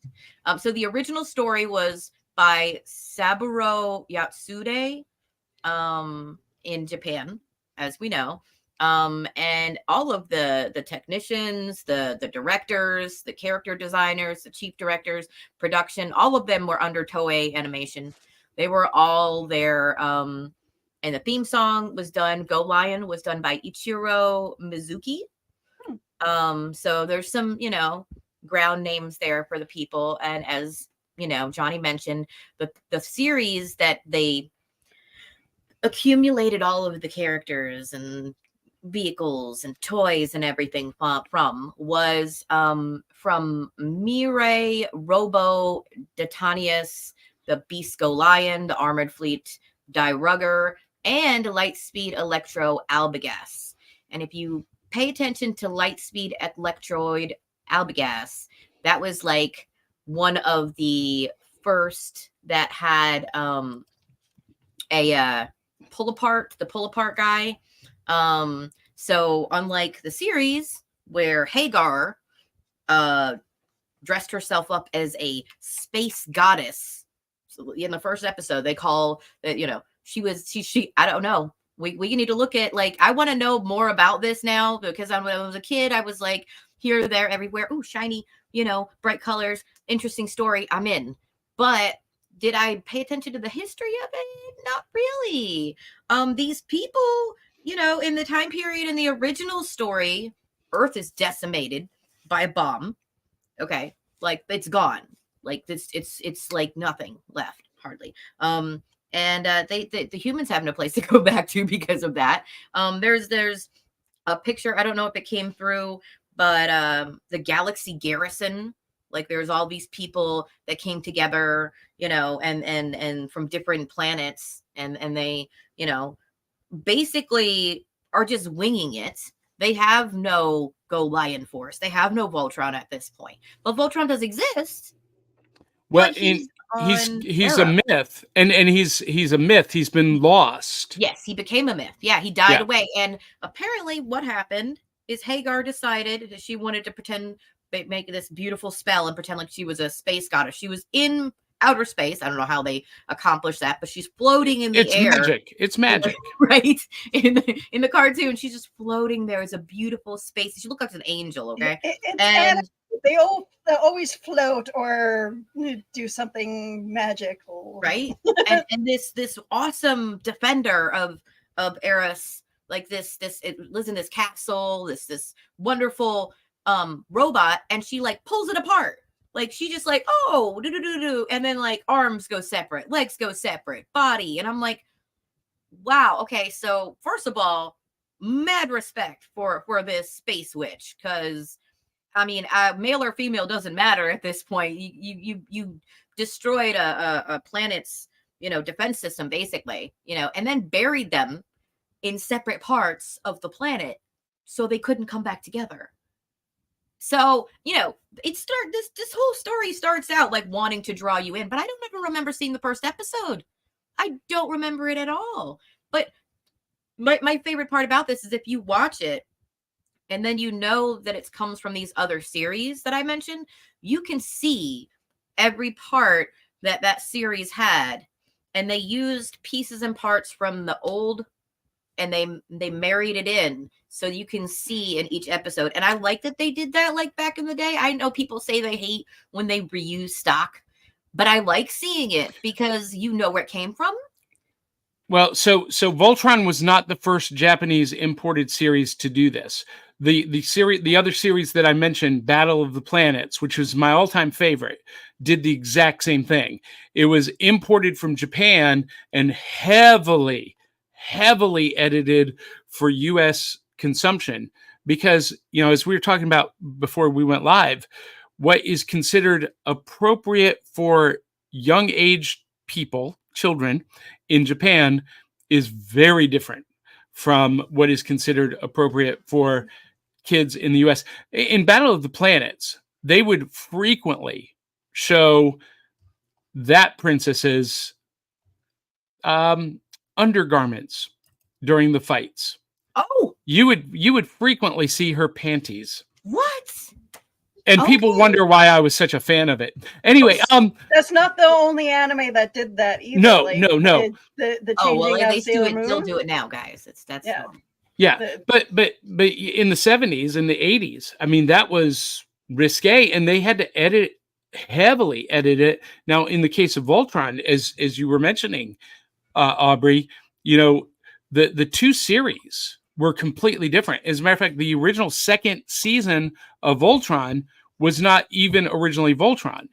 So the original story was by Saburo Yatsude, in Japan, as we know. And all of the technicians, the directors, the character designers, the chief directors, production, all of them were under Toei Animation. They were all there. And the theme song was done, Go Lion was done by Ichiro Mizuki. So there's some, you know, ground names there for the people. And as, you know, Johnny mentioned, the series that they accumulated all of the characters and vehicles and toys and everything from was from Mirai, Robo, Detanius, the Beastgo Lion, the Armored Fleet, Rugger, and Lightspeed Electro Albagas. And if you pay attention to Lightspeed Electroid Albagas, that was like one of the first that had a pull apart guy. So unlike the series where Hagar dressed herself up as a space goddess, so in the first episode they call that, you know, she I don't know. We need to look at, like, I want to know more about this now, because when I was a kid, I was like, here, there, everywhere. Oh, shiny, you know, bright colors, interesting story. I'm in. But did I pay attention to the history of it? Not really. These people, you know, in the time period in the original story, Earth is decimated by a bomb. Okay, like it's gone. Like it's like nothing left, hardly. And the humans have no place to go back to because of that. There's a picture, I don't know if it came through, but the Galaxy Garrison, like there's all these people that came together, you know, and from different planets, and they, you know, basically are just winging it. They have no Go Lion Force. They have no Voltron at this point. But Voltron does exist. Well, but he's Era. a myth, and he's a myth. He's been lost. Yes, he became a myth. Yeah, he died Yeah. away. And apparently what happened is Hagar decided that she wanted to make this beautiful spell and pretend like she was a space goddess. She was in outer space. I don't know how they accomplished that, but she's floating in the It's air. magic. It's magic. Right? In the cartoon, she's just floating there. It's a beautiful space. She looked like an angel, okay? And they always float or do something magical, right? and this awesome defender of Eris, like this it lives in this capsule, this wonderful robot, and she like pulls it apart. Like she just like, oh, do, and then like arms go separate, legs go separate, body, and I'm like, wow, okay. So first of all, mad respect for this space witch, because I mean, male or female doesn't matter at this point. You destroyed a planet's, you know, defense system, basically, you know, and then buried them in separate parts of the planet so they couldn't come back together. So, you know, this whole story starts out like wanting to draw you in, but I don't ever remember seeing the first episode. I don't remember it at all. But my favorite part about this is if you watch it, and then you know that it comes from these other series that I mentioned, you can see every part that series had. And they used pieces and parts from the old, and they married it in so you can see in each episode. And I like that they did that, like back in the day. I know people say they hate when they reuse stock, but I like seeing it because you know where it came from. Well, so Voltron was not the first Japanese imported series to do this. The other series that I mentioned, Battle of the Planets, which was my all-time favorite, did the exact same thing. It was imported from Japan and heavily edited for US consumption, because, you know, as we were talking about before we went live, what is considered appropriate for young age people, children in Japan, is very different from what is considered appropriate for kids in the US. In Battle of the Planets, they would frequently show that princess's undergarments during the fights. Oh, you would frequently see her panties. What? And people wonder why I was such a fan of it. Anyway, that's not the only anime that did that either. No, like, no. The changing of Sailor Moon. They'll do it now, guys. That's yeah. Yeah, but in the 70s and the 80s, I mean, that was risque, and they had to heavily edit it. Now, in the case of Voltron, as you were mentioning, Aubrey, you know, the two series were completely different. As a matter of fact, the original second season of Voltron was not even originally Voltron.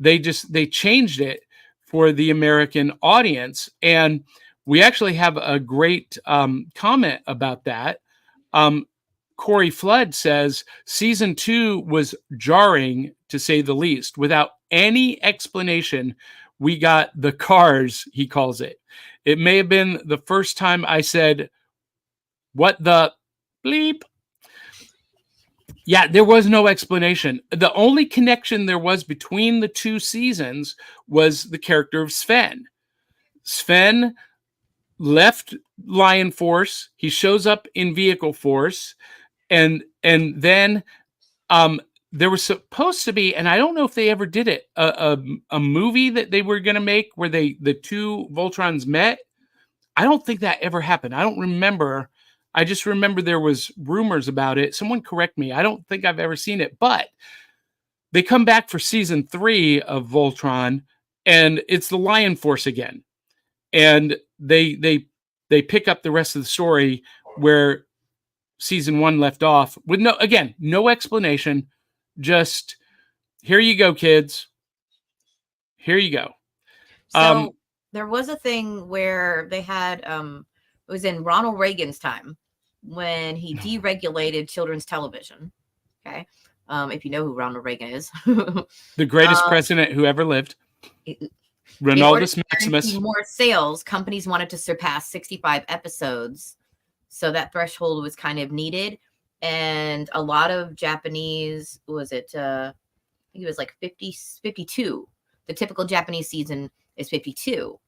They changed it for the American audience, and we actually have a great comment about that. Corey Flood says, season 2 was jarring, to say the least. Without any explanation, we got the cars, he calls it. It may have been the first time I said, what the bleep? Yeah, there was no explanation. The only connection there was between the two seasons was the character of Sven. Sven left Lion Force. He shows up in Vehicle Force, and then there was supposed to be, and I don't know if they ever did it, a movie that they were going to make where the two Voltrons met. I don't think that ever happened. I don't remember. I just remember there was rumors about it. Someone correct me. I don't think I've ever seen it, but they come back for season 3 of Voltron, and it's the Lion Force again. And they pick up the rest of the story where season 1 left off with no explanation. Just here you go, kids. Here you go. So there was a thing where they had it was in Ronald Reagan's time when he deregulated children's television. Okay. If you know who Ronald Reagan is. The greatest president who ever lived. Ronaldus Maximus. More sales, companies wanted to surpass 65 episodes. So that threshold was kind of needed. And a lot of Japanese, I think it was like 52. The typical Japanese season is 52.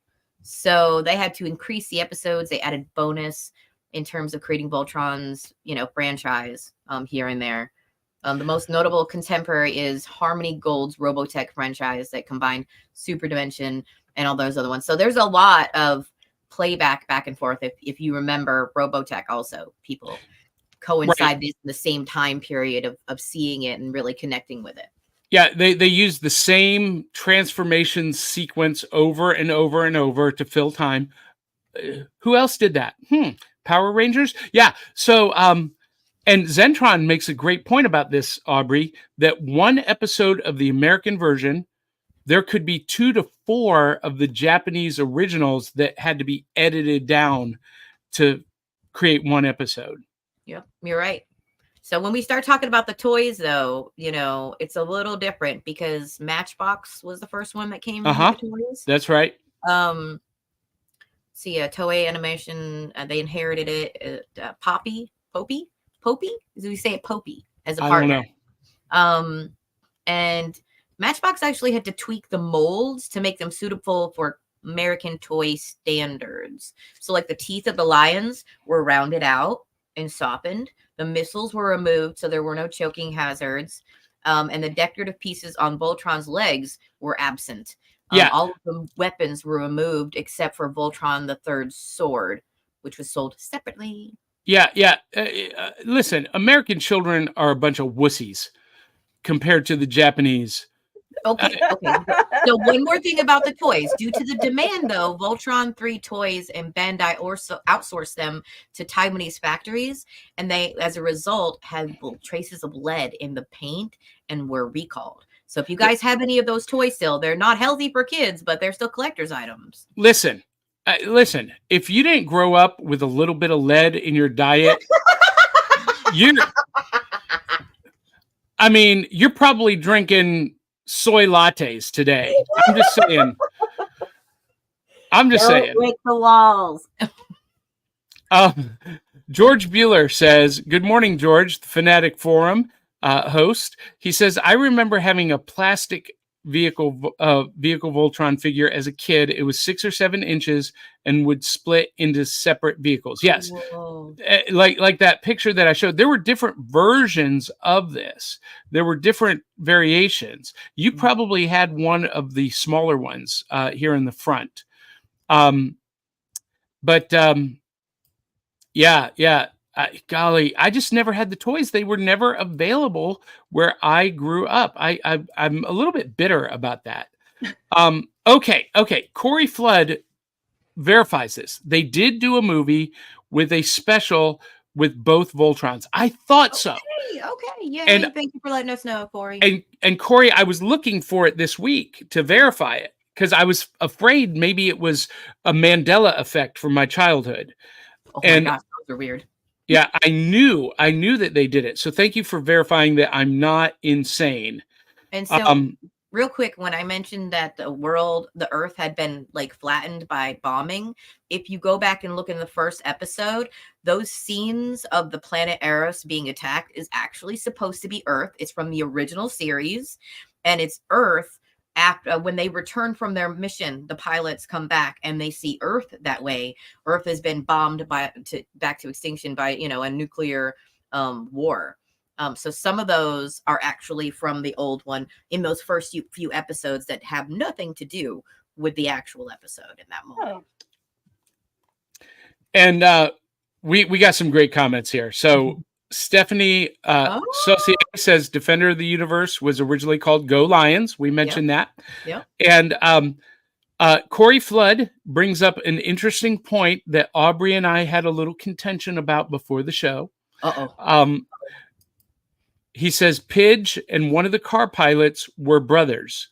So they had to increase the episodes. They added bonus in terms of creating Voltron's, franchise here and there. The most notable contemporary is Harmony Gold's Robotech franchise that combined Super Dimension and all those other ones. So there's a lot of playback back and forth. If you remember Robotech, also people coincide in the same time period of seeing it and really connecting with it. Yeah, they use the same transformation sequence over and over and over to fill time. Who else did that? Power Rangers? Yeah. So, and Zentron makes a great point about this, Aubrey, that one episode of the American version, there could be 2 to 4 of the Japanese originals that had to be edited down to create one episode. Yep, you're right. So when we start talking about the toys, though, it's a little different because Matchbox was the first one that came with the toys. That's right. Toei Animation, they inherited it. Poppy? Do we say it Poppy as a partner? I don't know. And Matchbox actually had to tweak the molds to make them suitable for American toy standards. So like the teeth of the lions were rounded out and softened. The missiles were removed, so there were no choking hazards. And the decorative pieces on Voltron's legs were absent. All of the weapons were removed except for Voltron the Third's sword, which was sold separately. Yeah. Listen, American children are a bunch of wussies compared to the Japanese. Okay. So one more thing about the toys. Due to the demand, though, Voltron 3 toys and Bandai also outsourced them to Taiwanese factories, and they, as a result, had traces of lead in the paint and were recalled. So if you guys have any of those toys still, they're not healthy for kids, but they're still collector's items. Listen. If you didn't grow up with a little bit of lead in your diet, you're probably drinking soy lattes today. I'm just saying. Don't break the walls. George Bueller says, "Good morning, George, the Fanatic Forum host." He says, "I remember having a plastic vehicle Voltron figure as a kid. It was 6 or 7 inches and would split into separate vehicles." Yes. Like that picture that I showed, there were different versions of this. There were different variations. You probably had one of the smaller ones here in the front. Golly, I just never had the toys. They were never available where I grew up. I'm a little bit bitter about that. Okay. Corey Flood verifies this. They did do a movie with a special with both Voltrons. I thought so. Okay. Yeah. Thank you for letting us know, Corey. And Corey, I was looking for it this week to verify it because I was afraid maybe it was a Mandela effect from my childhood. Oh my gosh, those are weird. Yeah, I knew that they did it. So thank you for verifying that I'm not insane. And so real quick, when I mentioned that the Earth had been like flattened by bombing, if you go back and look in the first episode, those scenes of the planet Eros being attacked is actually supposed to be Earth. It's from the original series, and it's Earth. After when they return from their mission, the pilots come back and they see Earth that way. Earth has been bombed back to extinction by a nuclear war. So some of those are actually from the old one in those first few episodes that have nothing to do with the actual episode in that moment. Oh. And we got some great comments here. So Stephanie Saucier says Defender of the Universe was originally called Go Lions. We mentioned that. Yep. And Corey Flood brings up an interesting point that Aubrey and I had a little contention about before the show. He says Pidge and one of the car pilots were brothers.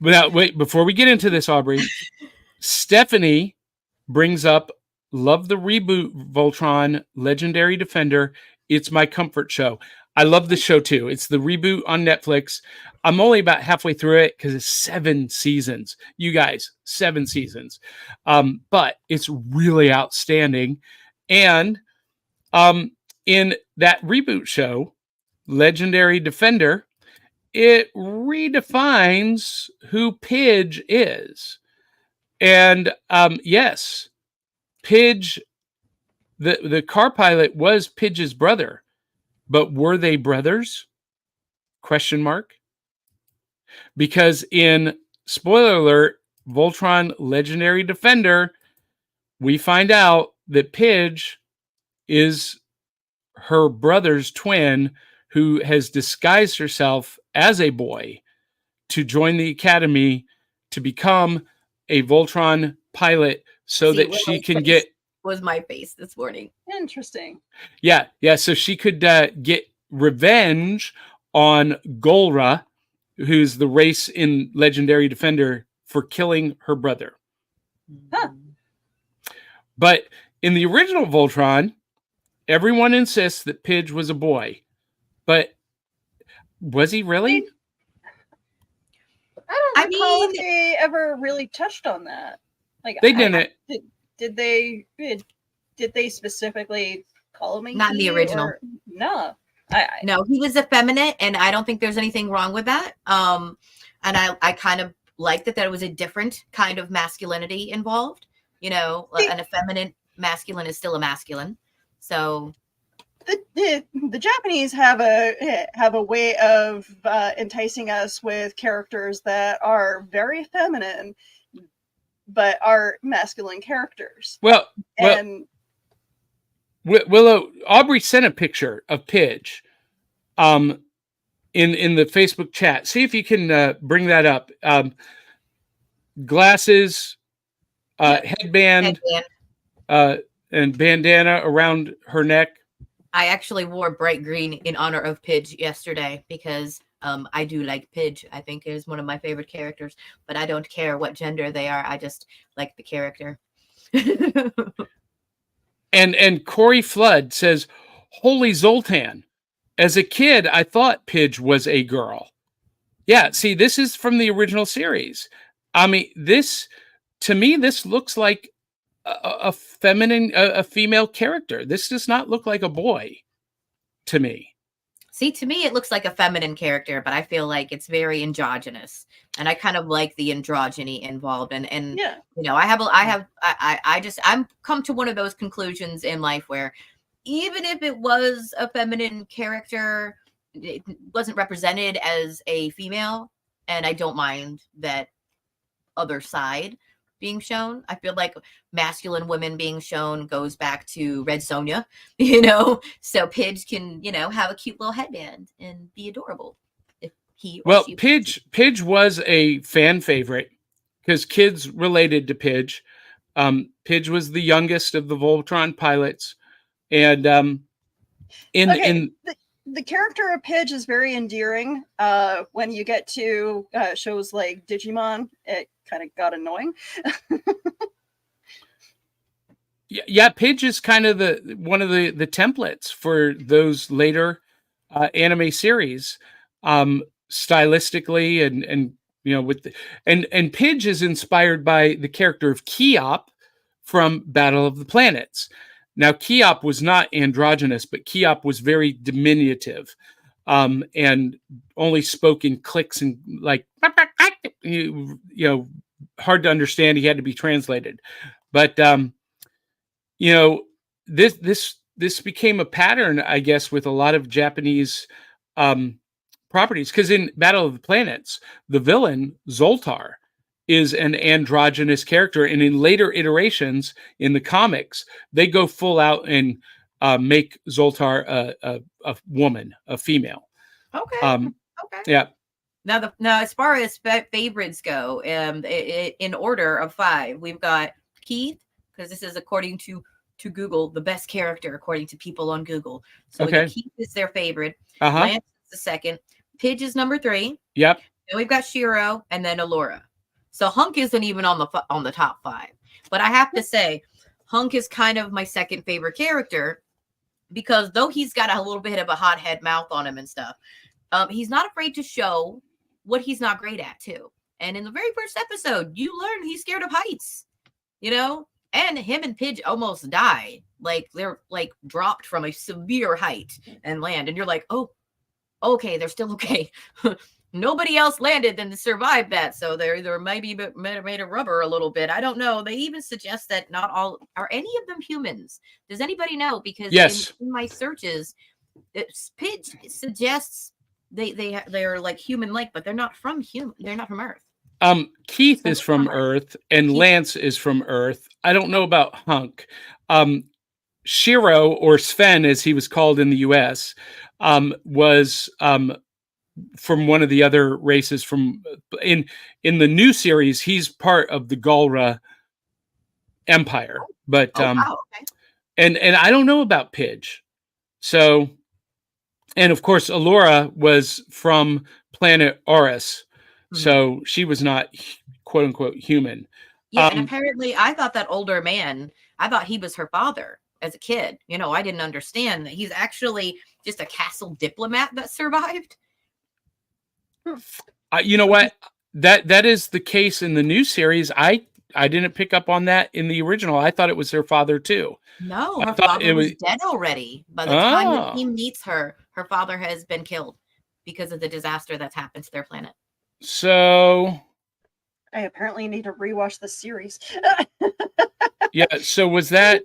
But now, wait, before we get into this, Aubrey, Stephanie brings up love the reboot Voltron, Legendary Defender. It's my comfort show. I love the show too. It's the reboot on Netflix. I'm only about halfway through it because it's 7 seasons. You guys, 7 seasons. But it's really outstanding. And in that reboot show, Legendary Defender, it redefines who Pidge is. And yes, Pidge, the car pilot was Pidge's brother, but were they brothers? Question mark. Because in, spoiler alert, Voltron Legendary Defender, we find out that Pidge is her brother's twin who has disguised herself as a boy to join the academy to become a Voltron pilot so that she can get... Was my face this morning. Interesting. Yeah. So she could get revenge on Golra, who's the race in Legendary Defender, for killing her brother. Huh. But in the original Voltron, everyone insists that Pidge was a boy. But was he really? I don't recall if they ever really touched on that. Like they didn't. Did they specifically call him? Not in the original. No. No, he was effeminate, and I don't think there's anything wrong with that. And I kind of liked that it was a different kind of masculinity involved. An effeminate masculine is still a masculine. So the Japanese have a way of enticing us with characters that are very feminine, but are masculine characters. Well, Willow, Aubrey sent a picture of Pidge in the Facebook chat. See if you can bring that up. Glasses, headband, and bandana around her neck. I actually wore bright green in honor of Pidge yesterday because I do like Pidge. I think is one of my favorite characters, but I don't care what gender they are. I just like the character. And Corey Flood says, "Holy Zoltan! As a kid, I thought Pidge was a girl." Yeah, see, this is from the original series. I mean, to me, this looks like a feminine, a female character. This does not look like a boy to me. See, to me, it looks like a feminine character, but I feel like it's very androgynous, and I kind of like the androgyny involved. And yeah, I'm come to one of those conclusions in life where even if it was a feminine character, it wasn't represented as a female, and I don't mind that other side being shown. I feel like masculine women being shown goes back to Red Sonja, so Pidge can, have a cute little headband and be adorable. If he or she Pidge was a fan favorite because kids related to Pidge. Pidge was the youngest of the Voltron pilots. And the character of Pidge is very endearing. When you get to shows like Digimon, it kind of got annoying. Yeah, Pidge is kind of one of the templates for those later anime series. stylistically and with and Pidge is inspired by the character of Keop from Battle of the Planets. Now Keop was not androgynous, but Keop was very diminutive, and only spoke in clicks and like hard to understand. He had to be translated, but this became a pattern, I guess, with a lot of Japanese properties, because in Battle of the Planets, the villain Zoltar is an androgynous character, and in later iterations in the comics, they go full out and make Zoltar a woman, a female. Okay. Okay. Yeah. Now, as far as favorites go, in order of 5, we've got Keith, because this is according to Google, the best character according to people on Google. So Keith is their favorite. Lance is the second. Pidge is number 3. Yep. Then we've got Shiro, and then Allura. So Hunk isn't even on the top 5. But I have to say, Hunk is kind of my second favorite character, because though he's got a little bit of a hothead mouth on him and stuff, he's not afraid to show what he's not great at too. And in the very first episode, you learn he's scared of heights, and him and Pidge almost die. Like they're like dropped from a severe height and land. And you're like, oh, okay, they're still okay. Nobody else landed and survived that. So they're maybe made of rubber a little bit. I don't know. They even suggest that not all are any of them humans. Does anybody know? Because yes, in my searches, Pidge suggests they are like human-like, but they're not from Earth. Keith is from Earth, and Lance is from Earth. I don't know about Hunk. Shiro, or Sven, as he was called in the U.S., was from one of the other races from in the new series. He's part of the Galra Empire, but okay. and I don't know about Pidge. So, and of course, Allura was from planet Auris, so she was not quote unquote human. Yeah, and apparently, I thought that older man, I thought he was her father as a kid. I didn't understand that he's actually just a castle diplomat that survived. You know what? That is the case in the new series. I didn't pick up on that in the original. I thought it was her father too. No, her father was dead already. By the time that he meets her, her father has been killed because of the disaster that's happened to their planet. So I apparently need to rewatch the series. Yeah. So was that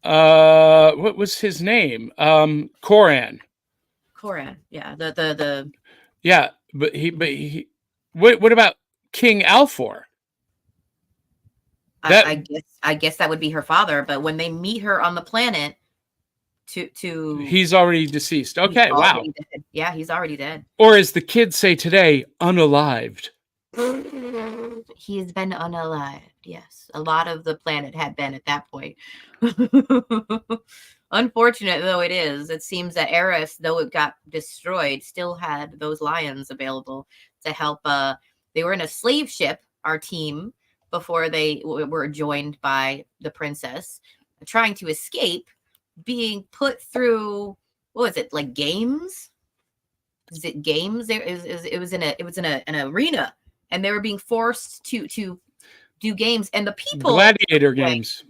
what was his name? Koran. Koran. Yeah. The Yeah, but he what about King Alfor? I guess that would be her father, but when they meet her on the planet to he's already deceased. Okay, wow. Dead. Yeah, he's already dead. Or as the kids say today, unalived. He's been unalived. Yes. A lot of the planet had been at that point. Unfortunate though it is, it seems that Eris, though it got destroyed, still had those lions available to help. They were in a slave ship, our team, before they were joined by the princess, trying to escape, being put through, what was it, like games? Is it games? It was in an arena, and they were being forced to do games, and the people gladiator games,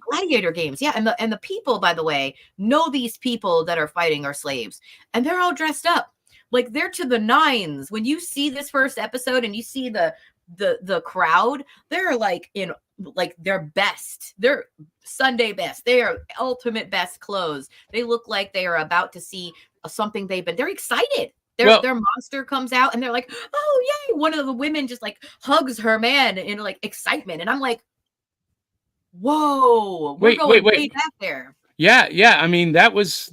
yeah, and the people, by the way, know these people that are fighting are slaves, and they're all dressed up like they're to the nines. When you see this first episode and you see the crowd, they're like in like their best, their Sunday best, they are ultimate best clothes. They look like they are about to see something they're excited. Their monster comes out and they're like, oh yay, one of the women just like hugs her man in like excitement, and I'm like, whoa, we're going way back there. Yeah, I mean that was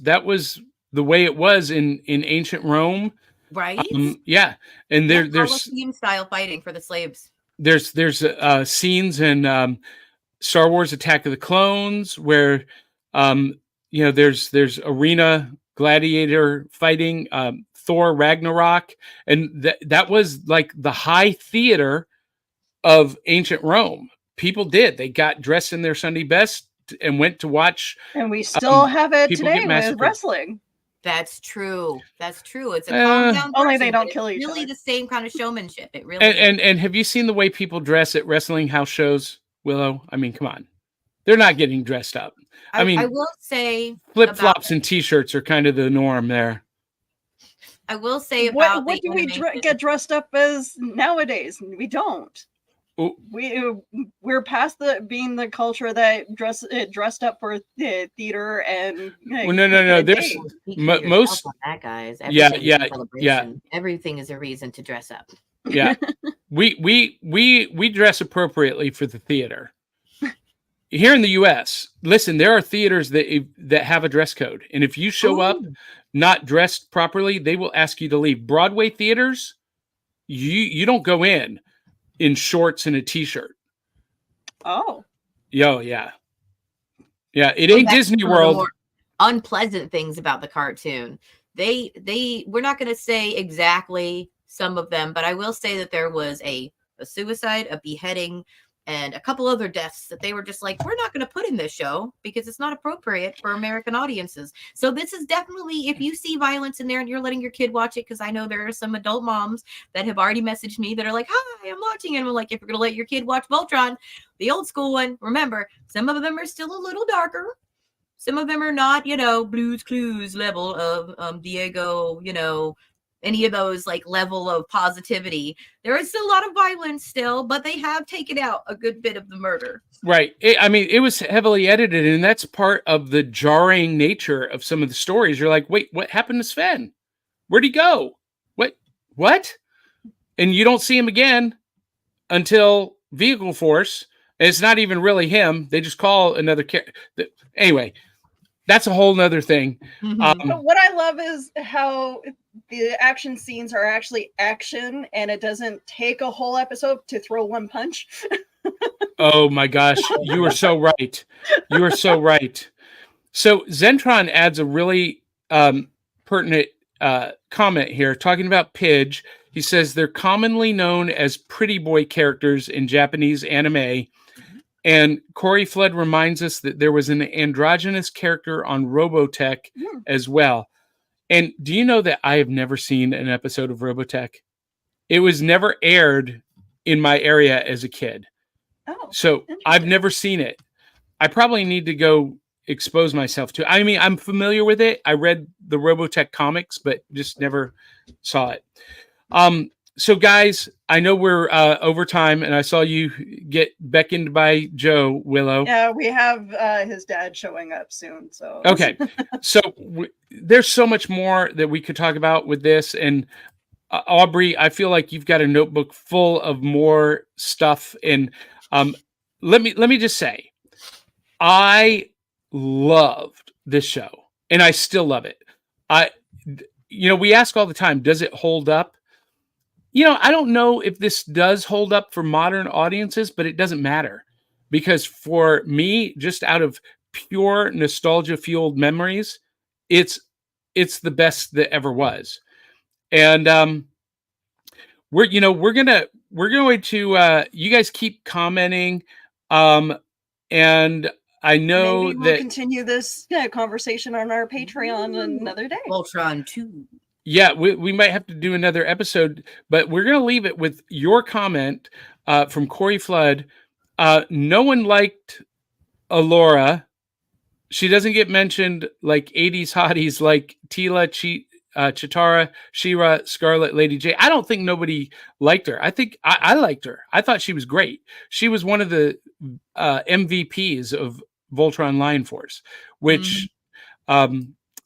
the way it was in ancient Rome, right? Yeah, and there's team style fighting for the slaves. There's scenes in Star Wars Attack of the Clones where there's arena gladiator fighting, Thor Ragnarok, and that was like the high theater of ancient Rome. People they got dressed in their Sunday best and went to watch. And we still have it today with wrestling. That's true. That's true. It's a Uh, calm down. Only they person, don't but kill it's each really other. the same kind of showmanship. It really is. and have you seen the way people dress at wrestling house shows, Willow? I mean, come on. They're not getting dressed up. I I mean, will say flip about flops and t-shirts are kind of the norm there. I will say about What the do we animation. get dressed up as nowadays? We don't. Oh. We're past being the culture that dressed up for theater and Well, no. There's days. Speak for most yourself on that, guys. Yeah, Everything is yeah, a celebration. Everything is a reason to dress up. yeah. We dress appropriately for the theater. Here in the U.S., listen, there are theaters that have a dress code, and if you show up Ooh. not dressed properly, they will ask you to leave. Broadway theaters, you don't go in shorts and a t-shirt. Oh, Yeah. It Well, ain't that's Disney one of the World. more unpleasant things about the cartoon. We're not going to say exactly some of them, but I will say that there was a suicide, a beheading, and a couple other deaths that they were just like, we're not going to put in this show because it's not appropriate for American audiences. So this is definitely, if you see violence in there and you're letting your kid watch it, because I know there are some adult moms that have already messaged me that are like, hi, I'm watching it. And I'm like, if you're going to let your kid watch Voltron, the old school one, remember, some of them are still a little darker. Some of them are not, Blue's Clues level of Diego, any of those like level of positivity. There is still a lot of violence still, but they have taken out a good bit of the murder. Right. It was heavily edited, and that's part of the jarring nature of some of the stories. You're like, wait, what happened to Sven? Where'd he go? What? And you don't see him again until Vehicle Force. And it's not even really him. They just call another character. Anyway, that's a whole nother thing. Mhm. but what I love is how the action scenes are actually action, and it doesn't take a whole episode to throw one punch. Oh my gosh, you are so right. You are so right. So Zentron adds a really pertinent comment here, talking about Pidge. He says they're commonly known as pretty boy characters in Japanese anime. And Corey Flood reminds us that there was an androgynous character on Robotech as well. And do you know that I have never seen an episode of Robotech? It was never aired in my area as a kid. Oh, So I've never seen it. I probably need to go expose myself to it. I mean, I'm familiar with it. I read the Robotech comics, but just never saw it. So guys, I know we're over time, and I saw you get beckoned by Joe, Willow. Yeah, we have his dad showing up soon. So Okay. So there's so much more that we could talk about with this. And Aubrey, I feel like you've got a notebook full of more stuff. And let me just say, I loved this show, and I still love it. We ask all the time, does it hold up? I don't know if this does hold up for modern audiences, but it doesn't matter, because for me, just out of pure nostalgia fueled memories, it's the best that ever was. And we're going to you guys keep commenting, and I know maybe we'll continue this conversation on our Patreon another day. Voltron 2. Yeah, we might have to do another episode, but we're going to leave it with your comment from Corey Flood. No one liked Alora. She doesn't get mentioned like 80s hotties like Tila, Chitara, She-Ra, Scarlet, Lady J. I don't think nobody liked her. I think I liked her. I thought she was great. She was one of the MVPs of Voltron Lion Force, which...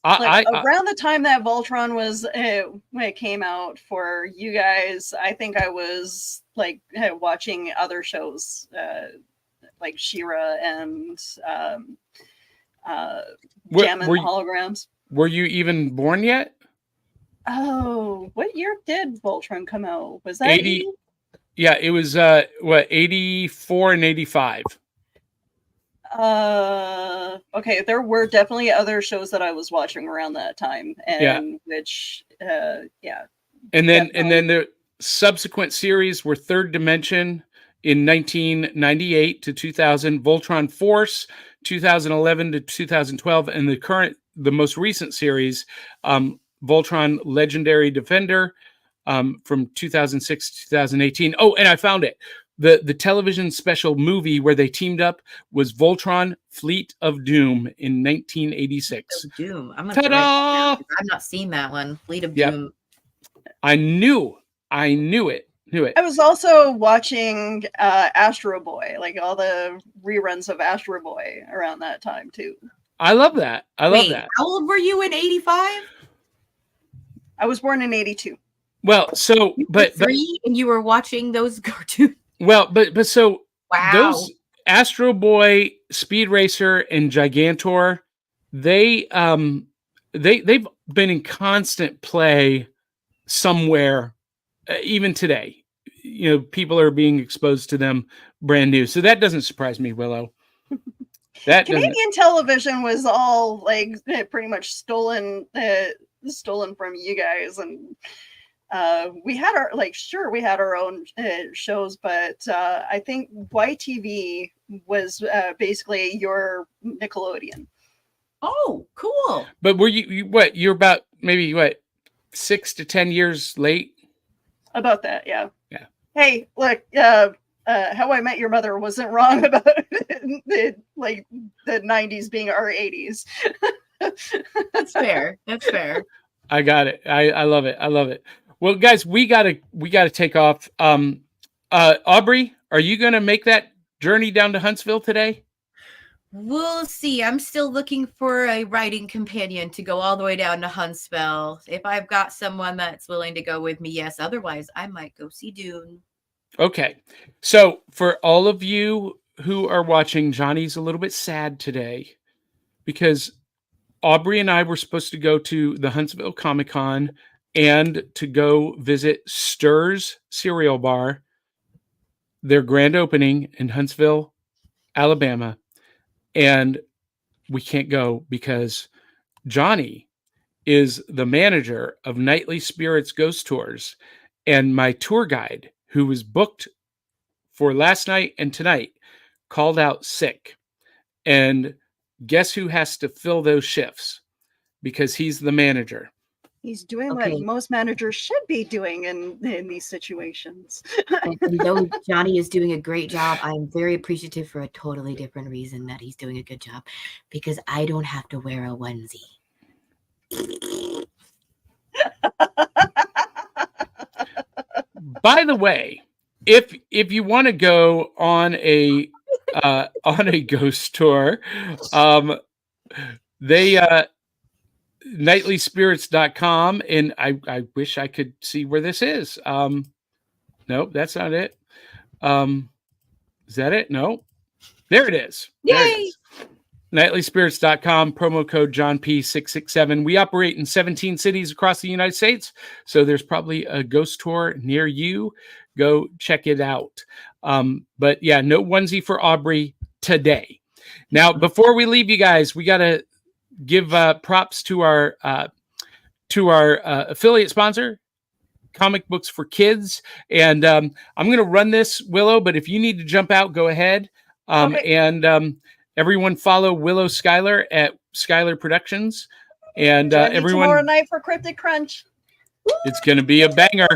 around the time that Voltron was when it came out for you guys, I think I was like watching other shows like She-Ra and Jam and the Holograms. Were you even born yet? Oh, what year did Voltron come out? Was that 80? Yeah, it was 84 and 85. Okay, there were definitely other shows that I was watching around that time, and which and then the subsequent series were Third Dimension in 1998 to 2000, Voltron Force 2011 to 2012, and the current the most recent series, Voltron Legendary Defender, from 2006 to 2018. Oh, and I found it. The television special movie where they teamed up was Voltron Fleet of Doom in 1986. Doom. I'm gonna write that Ta-da! down. I've not seen that one. Fleet of Yep. Doom. I knew it. I was also watching Astro Boy, like all the reruns of Astro Boy around that time too. I love that. I love that. How old were you in 85? I was born in 82. Well, so but 3 and you were watching those cartoons. well, but so Wow. those Astro Boy, Speed Racer, and Gigantor, they've been in constant play somewhere, even today. You know, people are being exposed to them brand new, so that doesn't surprise me, Willow. That doesn't. Canadian television was all like pretty much stolen from you guys, and we had our own shows, but I think YTV was basically your Nickelodeon. Oh, cool. But were you what? You're about maybe 6 to 10 years late. About that, yeah. Yeah. Hey, look, How I Met Your Mother wasn't wrong about the 90s being our 80s. That's fair. That's fair. I got it. I love it. I love it. Well, guys, we gotta take off. Aubrey, are you gonna make that journey down to Huntsville today? We'll see. I'm still looking for a riding companion to go all the way down to Huntsville. If I've got someone that's willing to go with me, yes. Otherwise, I might go see Dune. Okay. So for all of you who are watching, Johnny's a little bit sad today because Aubrey and I were supposed to go to the Huntsville Comic-Con and to go visit Stir's Cereal Bar, their grand opening in Huntsville, Alabama. And we can't go because Johnny is the manager of Nightly Spirits Ghost Tours, and my tour guide, who was booked for last night and tonight, called out sick. And guess who has to fill those shifts? Because he's the manager. He's doing what most managers should be doing in these situations. And though Johnny is doing a great job, I'm very appreciative for a totally different reason that he's doing a good job, because I don't have to wear a onesie. By the way, if you want to go on a ghost tour, they nightlyspirits.com, and I wish I could see where this is. Nope, that's not it. Is that it? No. There it is. Yay! There it is. Nightlyspirits.com, promo code John P667. We operate in 17 cities across the United States, so there's probably a ghost tour near you. Go check it out. But yeah, no onesie for Aubrey today. Now, before we leave you guys, we got to give props to our affiliate sponsor, Comic Books for Kids. And I'm going to run this, Willow, but if you need to jump out, go ahead. Okay. And everyone follow Willow Schuyler at Schuyler Productions. And everyone tomorrow night for Cryptic Crunch. It's going to be a banger.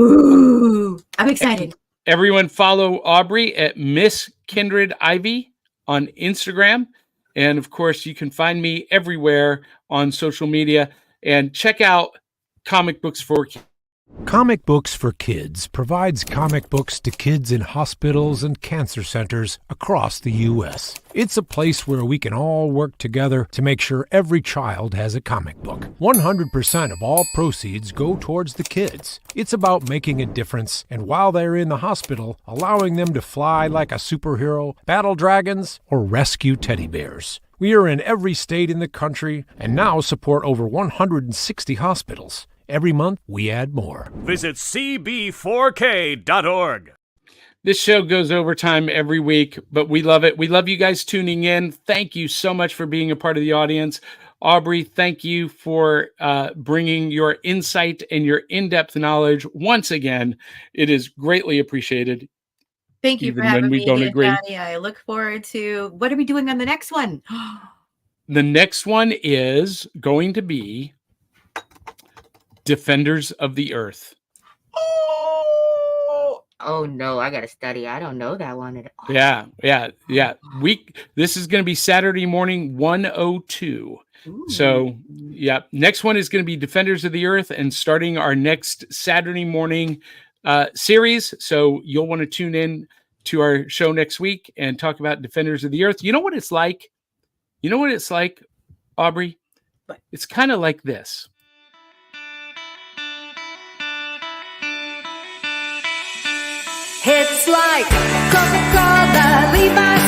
Ooh, I'm excited. Everyone follow Aubrey at Miss Kindred Ivy on Instagram. And of course, you can find me everywhere on social media, and check out Comic Books for Kids. Comic Books for Kids provides comic books to kids in hospitals and cancer centers across the U.S. It's a place where we can all work together to make sure every child has a comic book. 100% of all proceeds go towards the kids. It's about making a difference, and while they're in the hospital, allowing them to fly like a superhero, battle dragons, or rescue teddy bears. We are in every state in the country and now support over 160 hospitals. Every month, we add more. Visit cb4k.org. This show goes overtime every week, but we love it. We love you guys tuning in. Thank you so much for being a part of the audience. Aubrey, thank you for bringing your insight and your in-depth knowledge once again. It is greatly appreciated. Thank you Even for having when we me don't again, agree. Johnny. I look forward to what are we doing on the next one? the next one is going to be Defenders of the Earth. Oh no, I gotta study. I don't know that one at all. Yeah. This is going to be Saturday morning, 1:02. So, yeah, next one is going to be Defenders of the Earth, and starting our next Saturday morning series. So you'll want to tune in to our show next week and talk about Defenders of the Earth. You know what it's like? You know what it's like, Aubrey? It's kind of like this. It's like Coca-Cola, Levi's